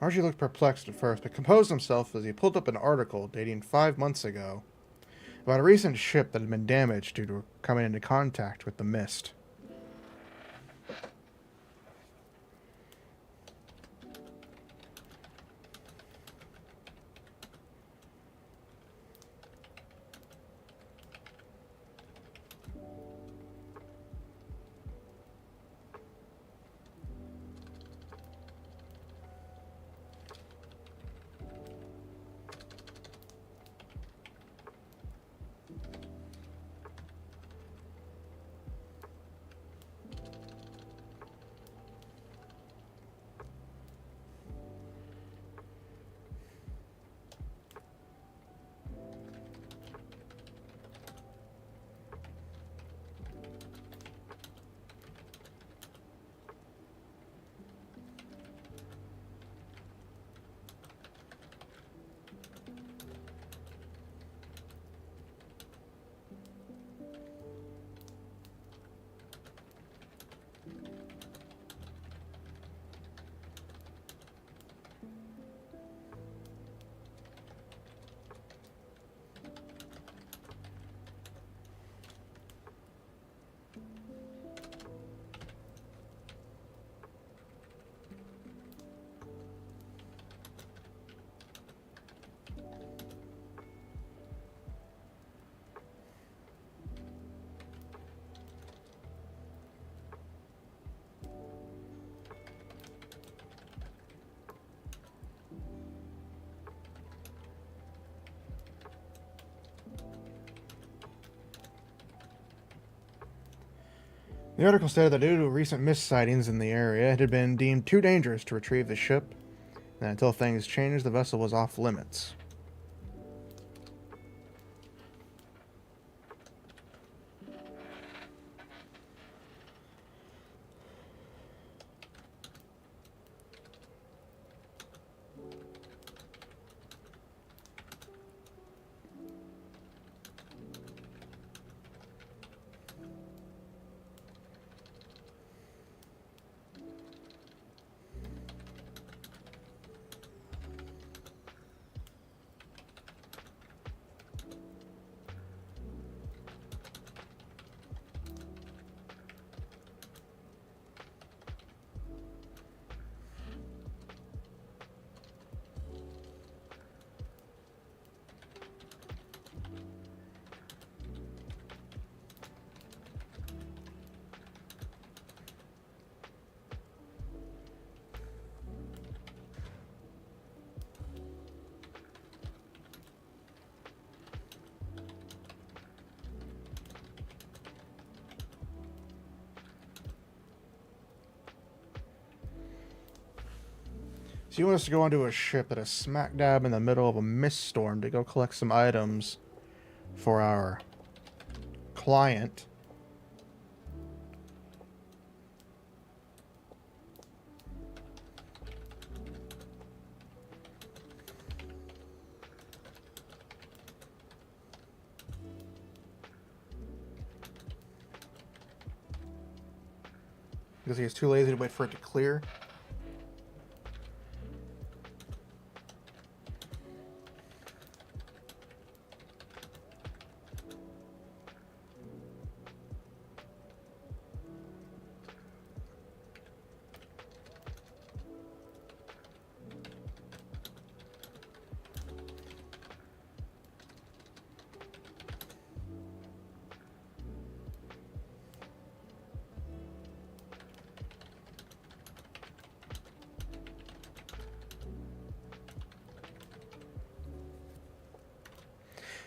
Archie looked perplexed at first, but composed himself as he pulled up an article dating 5 months ago about a recent ship that had been damaged due to coming into contact with the mist. The article stated that due to recent mist sightings in the area, it had been deemed too dangerous to retrieve the ship, and until things changed, the vessel was off limits. So you want us to go onto a ship that is smack dab in the middle of a mist storm to go collect some items for our client. Because he's too lazy to wait for it to clear.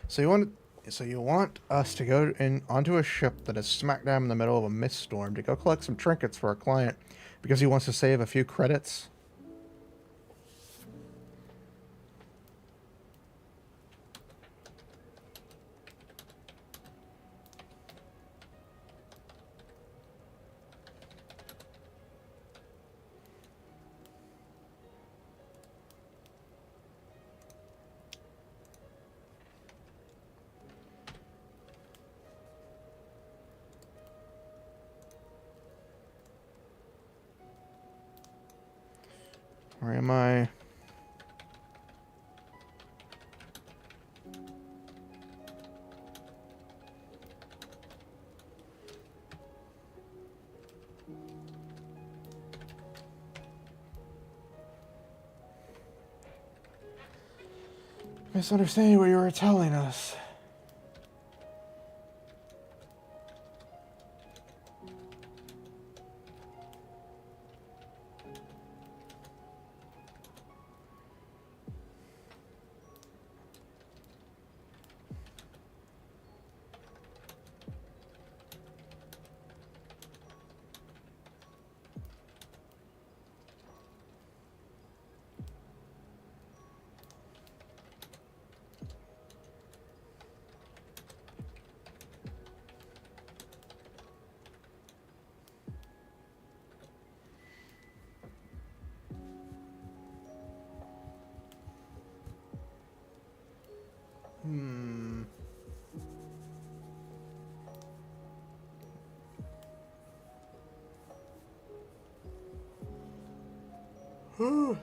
So you want us to go in onto a ship that is smack dab in the middle of a mist storm to go collect some trinkets for our client because he wants to save a few credits? Where am I? Misunderstanding what you were telling us.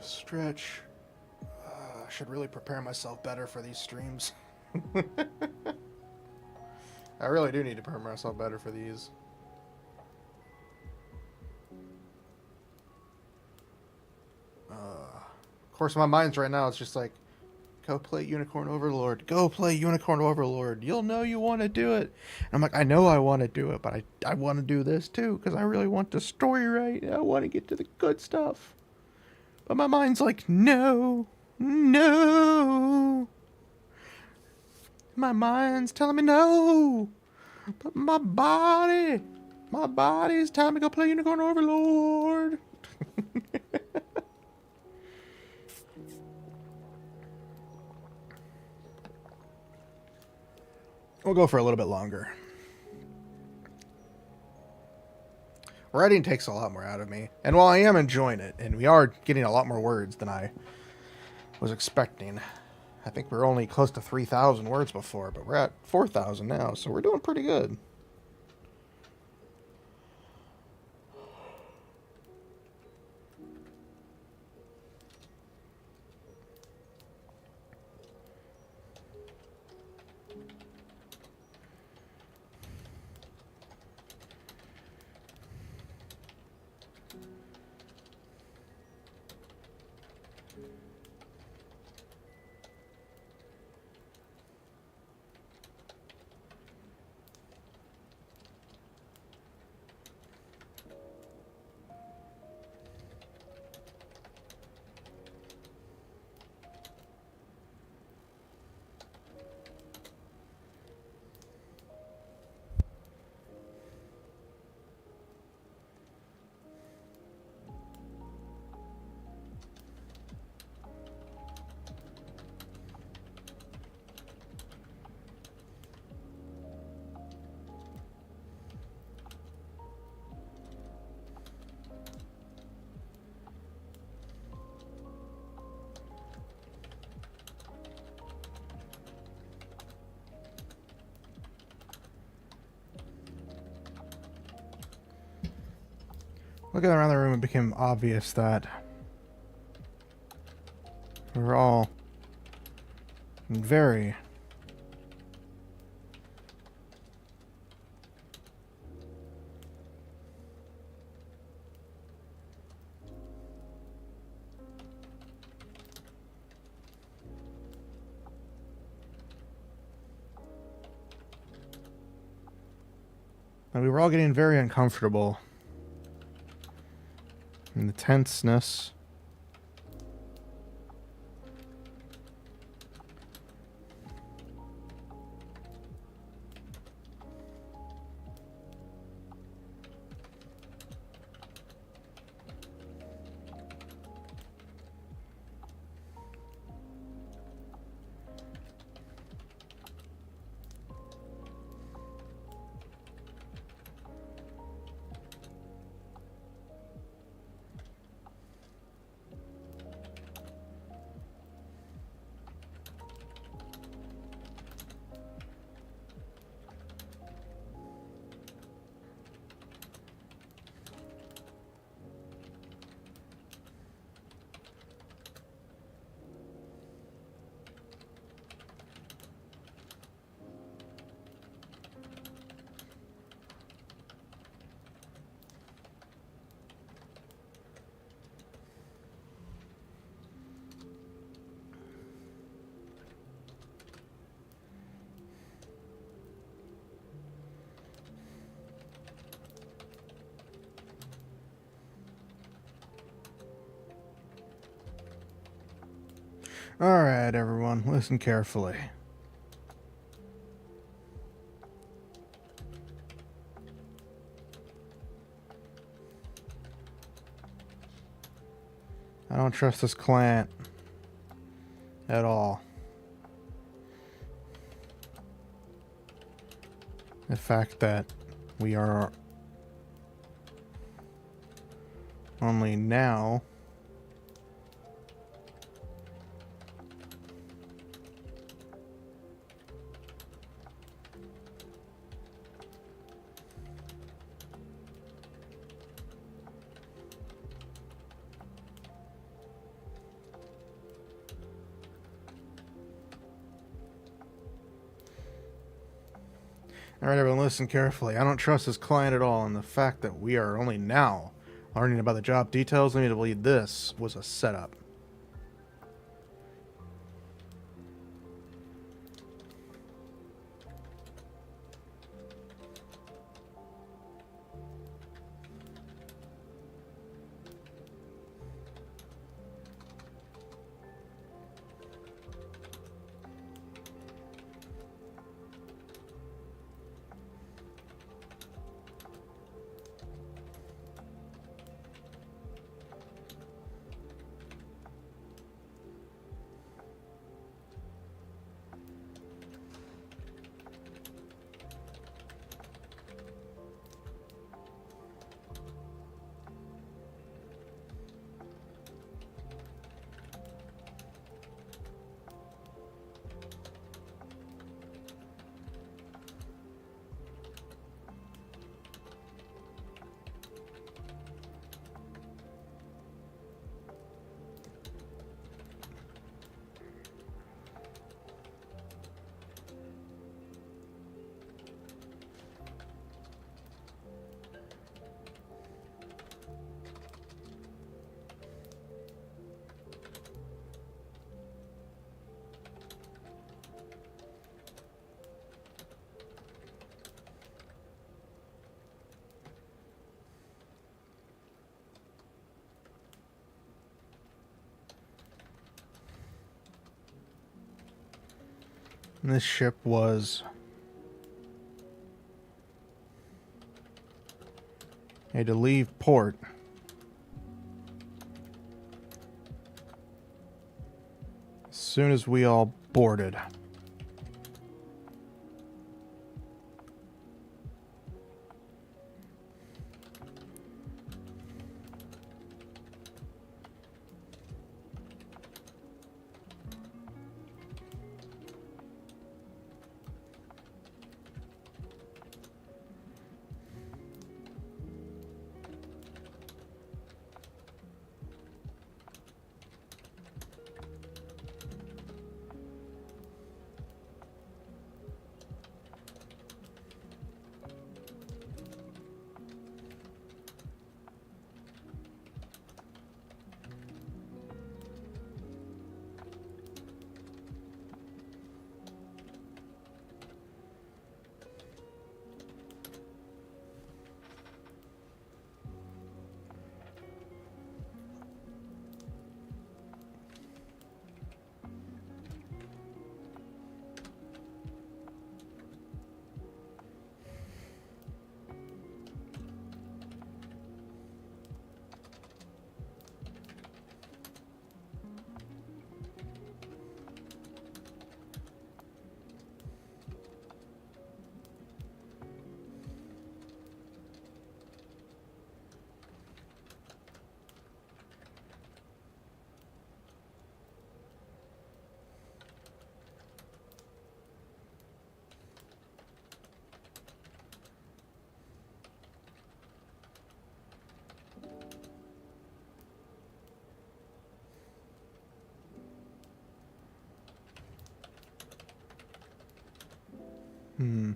Stretch. I should really prepare myself better for these streams. I really do need to prepare myself better for these. Of course, my mind's right now, it's just like, go play Unicorn Overlord. Go play Unicorn Overlord. You'll know you want to do it. And I'm like, I know I want to do it, but I want to do this too, because I really want the story right. I want to get to the good stuff. But my mind's like, no. No. My mind's telling me no. But my my body. It's time to go play Unicorn Overlord. We'll go for a little bit longer. Writing takes a lot more out of me. And while I am enjoying it, and we are getting a lot more words than I was expecting. I think we were only close to 3,000 words before, but we're at 4,000 now, so we're doing pretty good. Looking around the room, it became obvious that we were all very getting very uncomfortable. And the tenseness. Alright, everyone, listen carefully. I don't trust this client at all. The fact that we are only now Alright, everyone, listen carefully. I don't trust this client at all, and the fact that we are only now learning about the job details lead me to believe this was a setup. This ship was had to leave port. As soon as we all boarded. Hmm.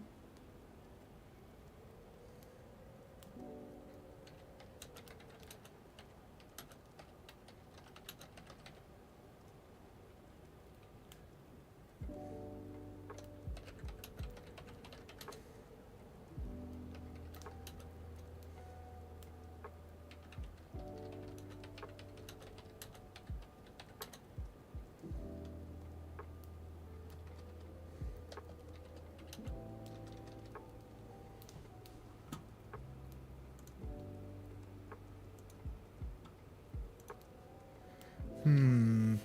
Hmm.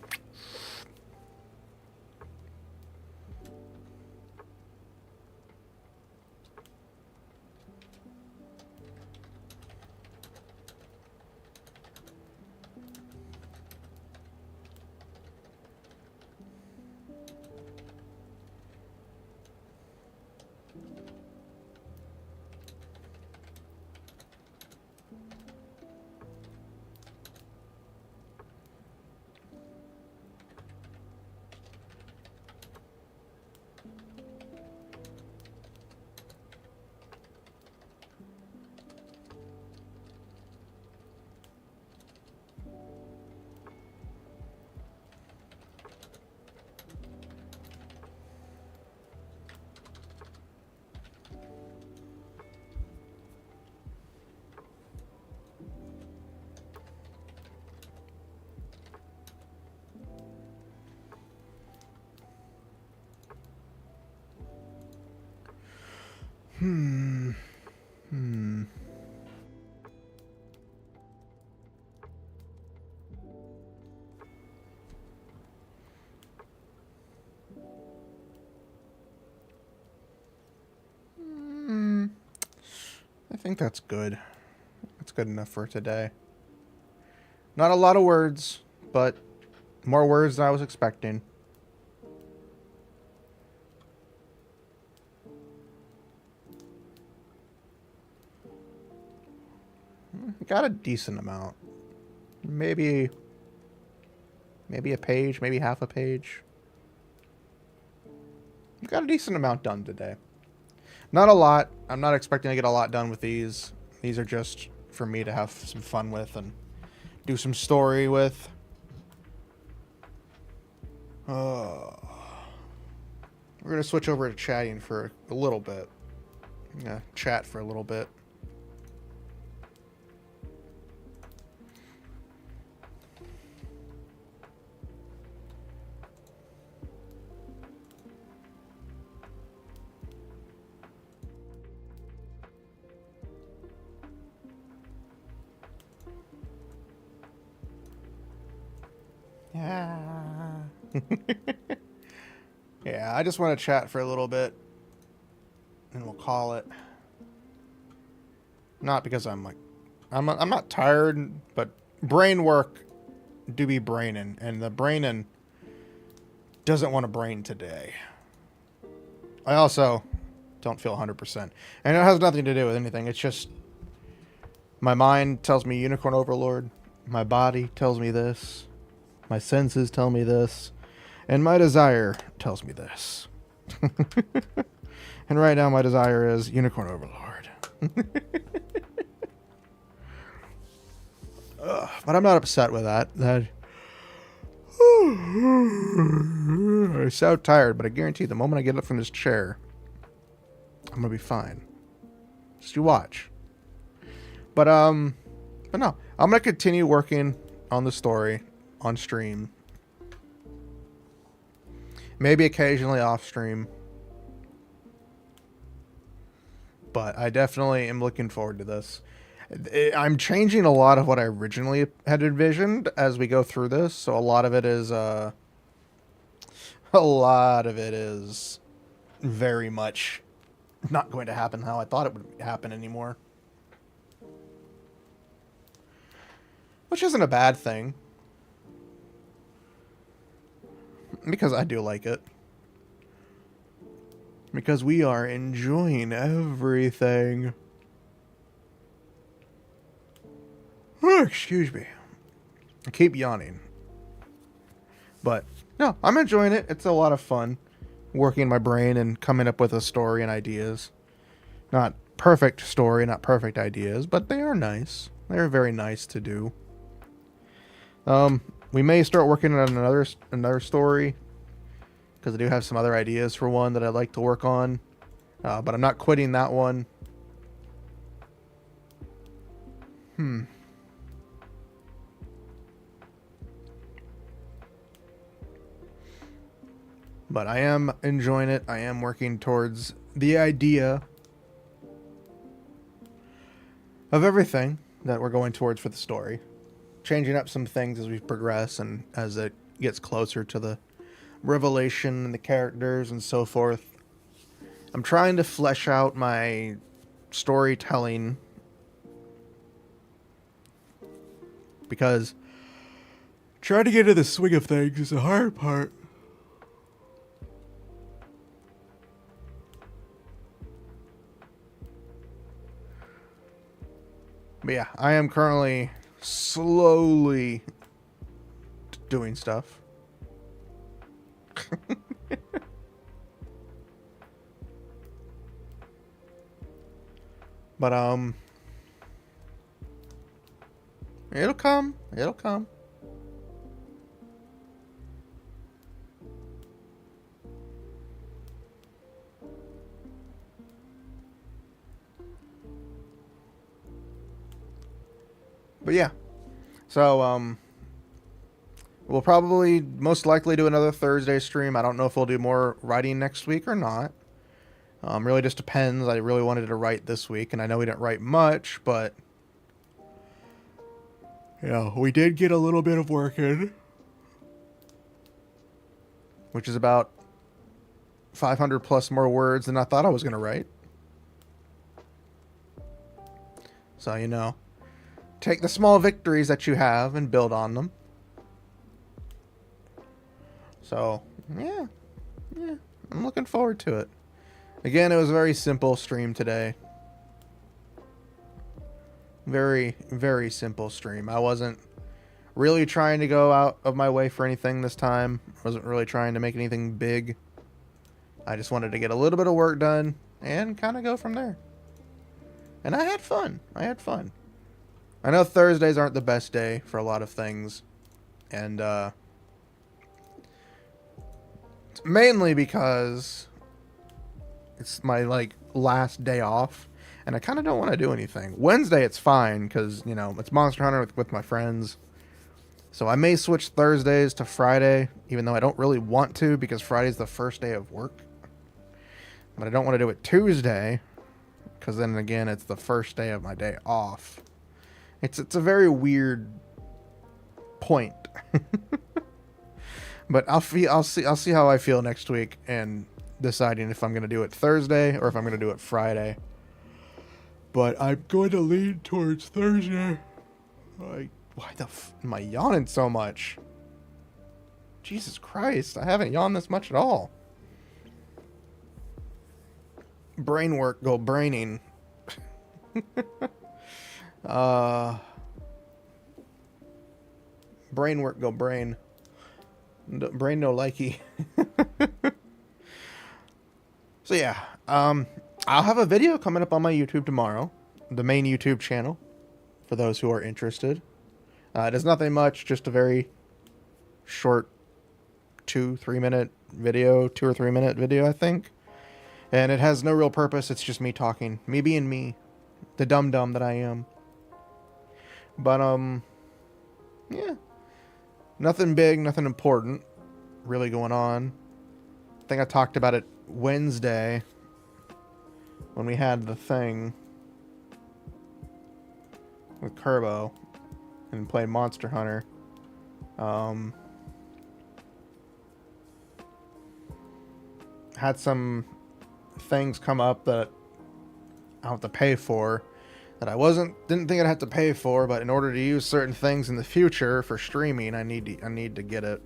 Hmm. Hmm. Hmm. I think that's good. That's good enough for today. Not a lot of words, but more words than I was expecting. Got a decent amount. Maybe a page, maybe half a page. Got a decent amount done today. Not a lot. I'm not expecting to get a lot done with these. These are just for me to have some fun with and do some story with. We're going to switch over to chatting for a little bit. Yeah, chat for a little bit. Yeah, I just want to chat for a little bit, and we'll call it. Not because I'm not tired, but brain work do be braining, and the brainin' doesn't want to brain today. I also don't feel 100%. And it has nothing to do with anything. It's just my mind tells me Unicorn Overlord. My body tells me this. My senses tell me this. And my desire tells me this. And right now my desire is Unicorn Overlord. But I'm not upset with that. I sound tired, but I guarantee the moment I get up from this chair, I'm gonna be fine. Just you watch. But no, I'm gonna continue working on the story on stream. Maybe occasionally off stream. But I definitely am looking forward to this. I'm changing a lot of what I originally had envisioned as we go through this, so a lot of it is very much not going to happen how I thought it would happen anymore. Which isn't a bad thing. Because I do like it. Because we are enjoying everything. Oh, excuse me. I keep yawning. But, no, I'm enjoying it. It's a lot of fun. Working my brain and coming up with a story and ideas. Not perfect story, not perfect ideas, but they are nice. They're very nice to do. We may start working on another story. Because I do have some other ideas for one that I'd like to work on. But I'm not quitting that one. But I am enjoying it. I am working towards the idea of everything that we're going towards for the story. Changing up some things as we progress and as it gets closer to the revelation and the characters and so forth. I'm trying to flesh out my storytelling because trying to get into the swing of things is the hard part. But yeah, I am currently slowly doing stuff. But it'll come. It'll come. But yeah. So we'll probably most likely do another Thursday stream. I don't know if we'll do more writing next week or not. Really just depends. I really wanted to write this week, and I know we didn't write much, but yeah, we did get a little bit of work in, which is about 500 plus more words than I thought I was going to write. So, you know, take the small victories that you have and build on them. So, yeah, I'm looking forward to it. Again, it was a very simple stream today. Very, very simple stream. I wasn't really trying to go out of my way for anything this time. I wasn't really trying to make anything big. I just wanted to get a little bit of work done and kind of go from there. And I had fun. I know Thursdays aren't the best day for a lot of things. And mainly because it's my last day off and I kind of don't want to do anything. Wednesday it's fine because, you know, it's Monster Hunter with my friends. So I may switch Thursdays to Friday, even though I don't really want to because Friday's the first day of work. But I don't want to do it Tuesday because then again it's the first day of my day off. It's a very weird point. But I'll see how I feel next week and deciding if I'm gonna do it Thursday or if I'm gonna do it Friday. But I'm going to lean towards Thursday. Like, why the am I yawning so much? Jesus Christ, I haven't yawned this much at all. Brain work go braining. Brain work go brain. Brain no likey. So yeah, I'll have a video coming up on my YouTube tomorrow, the main YouTube channel, for those who are interested. It is nothing much, just a very short 2-3 minute video, 2 or 3 minute video, I think. And it has no real purpose, it's just me talking, me being me, the dum-dum that I am. But, yeah. Nothing big, nothing important really going on. I think I talked about it Wednesday when we had the thing with Kerbo and played Monster Hunter. Had some things come up that I have to pay for that I didn't think I'd have to pay for, but in order to use certain things in the future for streaming, I need to get it.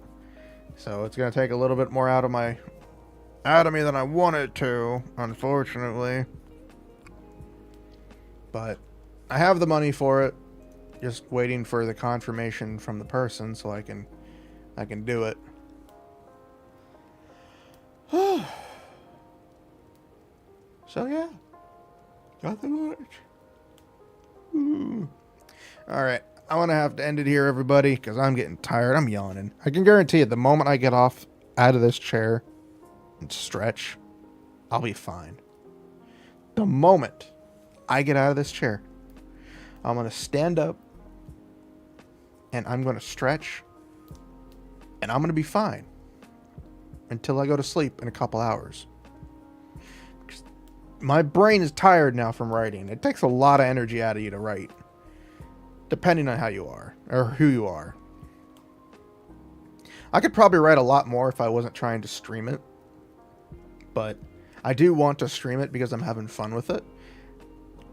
So it's gonna take a little bit more out of me than I wanted to, unfortunately. But I have the money for it. Just waiting for the confirmation from the person so I can do it. So yeah, nothing much. Alright, I'm gonna have to end it here, everybody, because I'm getting tired. I'm yawning. I can guarantee you, the moment I get out of this chair and stretch, I'll be fine. The moment I get out of this chair, I'm gonna stand up and I'm gonna stretch and I'm gonna be fine until I go to sleep in a couple hours. My brain is tired now from writing. It takes a lot of energy out of you to write, depending on how you are or who you are. I could probably write a lot more if I wasn't trying to stream it, but I do want to stream it because I'm having fun with it.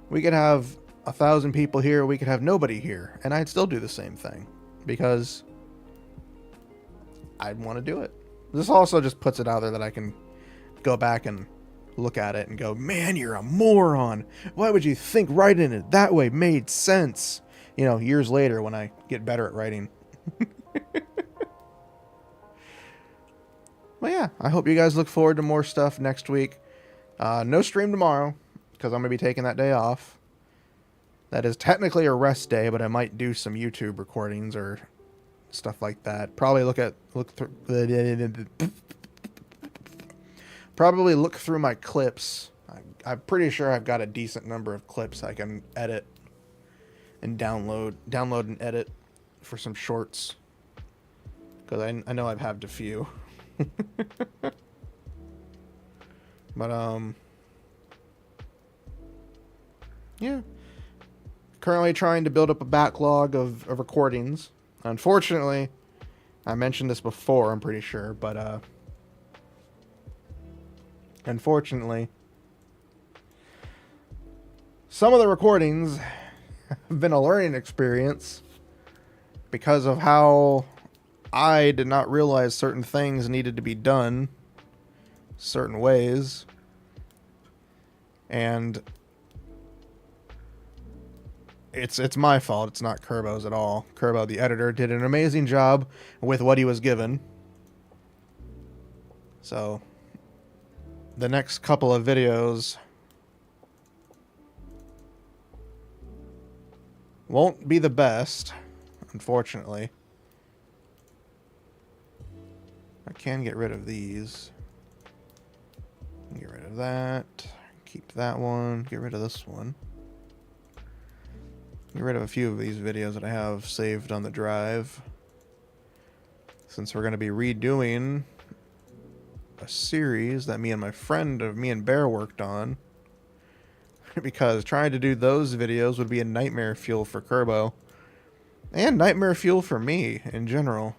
We could have 1,000 people here, we could have nobody here, and I'd still do the same thing because I'd want to do it. This also just puts it out there that I can go back and look at it and go, man, you're a moron. Why would you think writing it that way made sense? You know, years later when I get better at writing. Well, yeah, I hope you guys look forward to more stuff next week. No stream tomorrow because I'm going to be taking that day off. That is technically a rest day, but I might do some YouTube recordings or stuff like that. Probably look through my clips. I'm pretty sure I've got a decent number of clips I can edit and download and edit for some shorts. Because I know I've had a few. But, yeah. Currently trying to build up a backlog of recordings. Unfortunately, I mentioned this before, I'm pretty sure, but, unfortunately, some of the recordings have been a learning experience because of how I did not realize certain things needed to be done certain ways. And it's my fault. It's not Kerbo's at all. Kerbo, the editor, did an amazing job with what he was given. So the next couple of videos won't be the best, unfortunately. I can get rid of these. Get rid of that. Keep that one. Get rid of this one. Get rid of a few of these videos that I have saved on the drive. Since we're going to be redoing a series that me and Bear worked on. Because trying to do those videos would be a nightmare fuel for Kerbo. And nightmare fuel for me in general.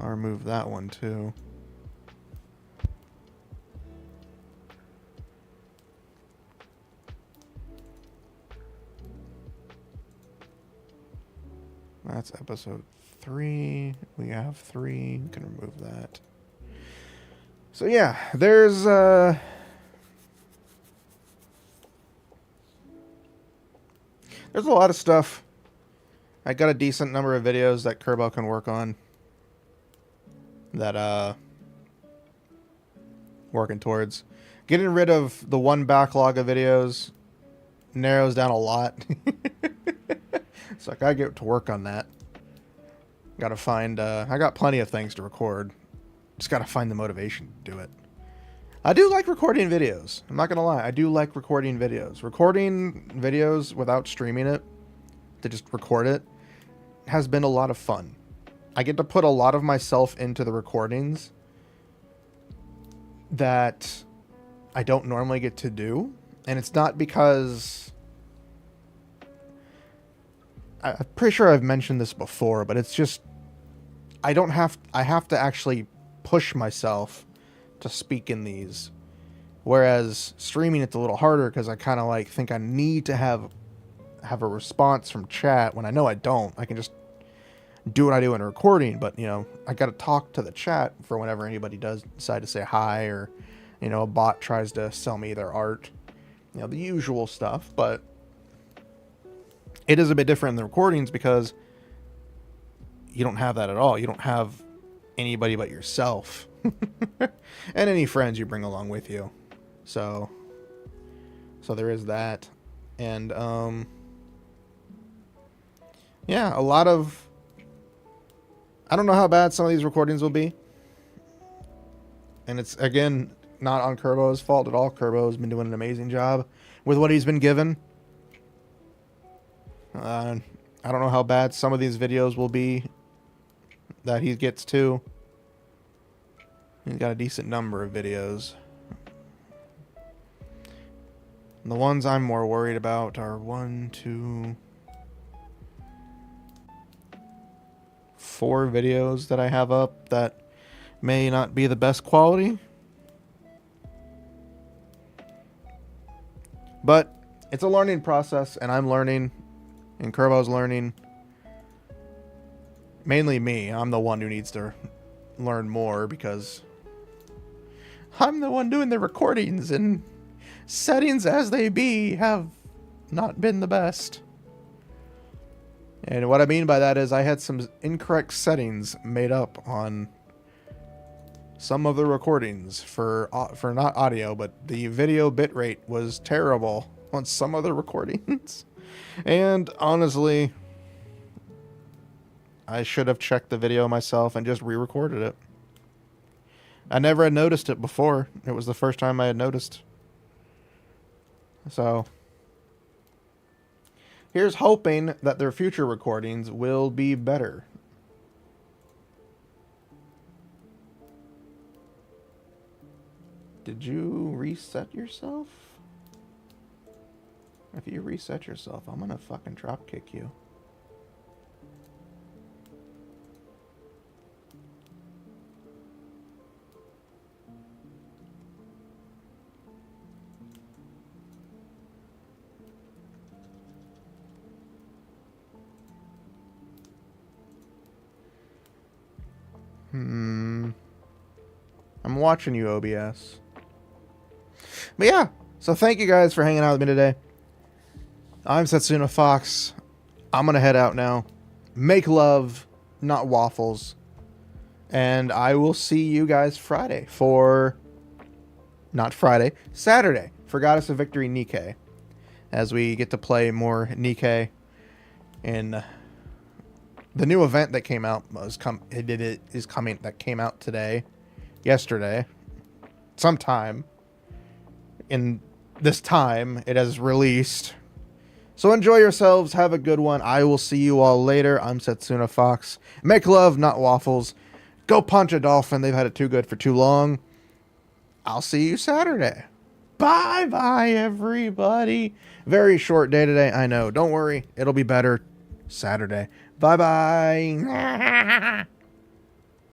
I'll remove that one too. That's episode 3. We have 3. We can remove that. So yeah, there's a lot of stuff. I got a decent number of videos that Kerbal can work on. That working towards getting rid of the one backlog of videos narrows down a lot. So I gotta get to work on that. Gotta find I got plenty of things to record. Just gotta find the motivation to do it. I do like recording videos. I'm not gonna lie, I do like recording videos. Recording videos without streaming it, to just record it, has been a lot of fun. I get to put a lot of myself into the recordings that I don't normally get to do. And it's not because... I'm pretty sure I've mentioned this before, but it's just... I have to actually push myself to speak in these. Whereas streaming, it's a little harder because I kind of like think I need to have a response from chat when I know I don't. I can just do what I do in a recording, but you know, I got to talk to the chat for whenever anybody does decide to say hi, or you know, a bot tries to sell me their art, you know, the usual stuff. But it is a bit different in the recordings because you don't have that at all. You don't have anybody but yourself and any friends you bring along with you. So there is that. And yeah, a lot of... I don't know how bad some of these recordings will be. And it's, again, not on Kerbo's fault at all. Kerbo's been doing an amazing job with what he's been given. I don't know how bad some of these videos will be that he gets to. He's got a decent number of videos. And the ones I'm more worried about are 1, 2, 4 videos that I have up that may not be the best quality. But it's a learning process, and I'm learning, and Kerbo's learning. Mainly me. I'm the one who needs to learn more because I'm the one doing the recordings, and settings as they be have not been the best. And what I mean by that is I had some incorrect settings made up on some of the recordings for not audio, but the video bitrate was terrible on some of the recordings. And honestly, I should have checked the video myself and just re-recorded it. I never had noticed it before. It was the first time I had noticed. So here's hoping that their future recordings will be better. Did you reset yourself? If you reset yourself, I'm gonna fucking drop kick you. I'm watching you, OBS. But yeah, so thank you guys for hanging out with me today. I'm Setsuna Fox. I'm gonna head out now. Make love, not waffles. And I will see you guys Friday for... Not Friday, Saturday for Goddess of Victory Nikkei. As we get to play more Nikkei in... The new event that came out that came out today, yesterday, sometime in this time it has released. So enjoy yourselves, have a good one. I will see you all later. I'm Setsuna Fox. Make love, not waffles. Go punch a dolphin. They've had it too good for too long. I'll see you Saturday. Bye bye, everybody. Very short day today, I know. Don't worry, it'll be better Saturday. Bye-bye.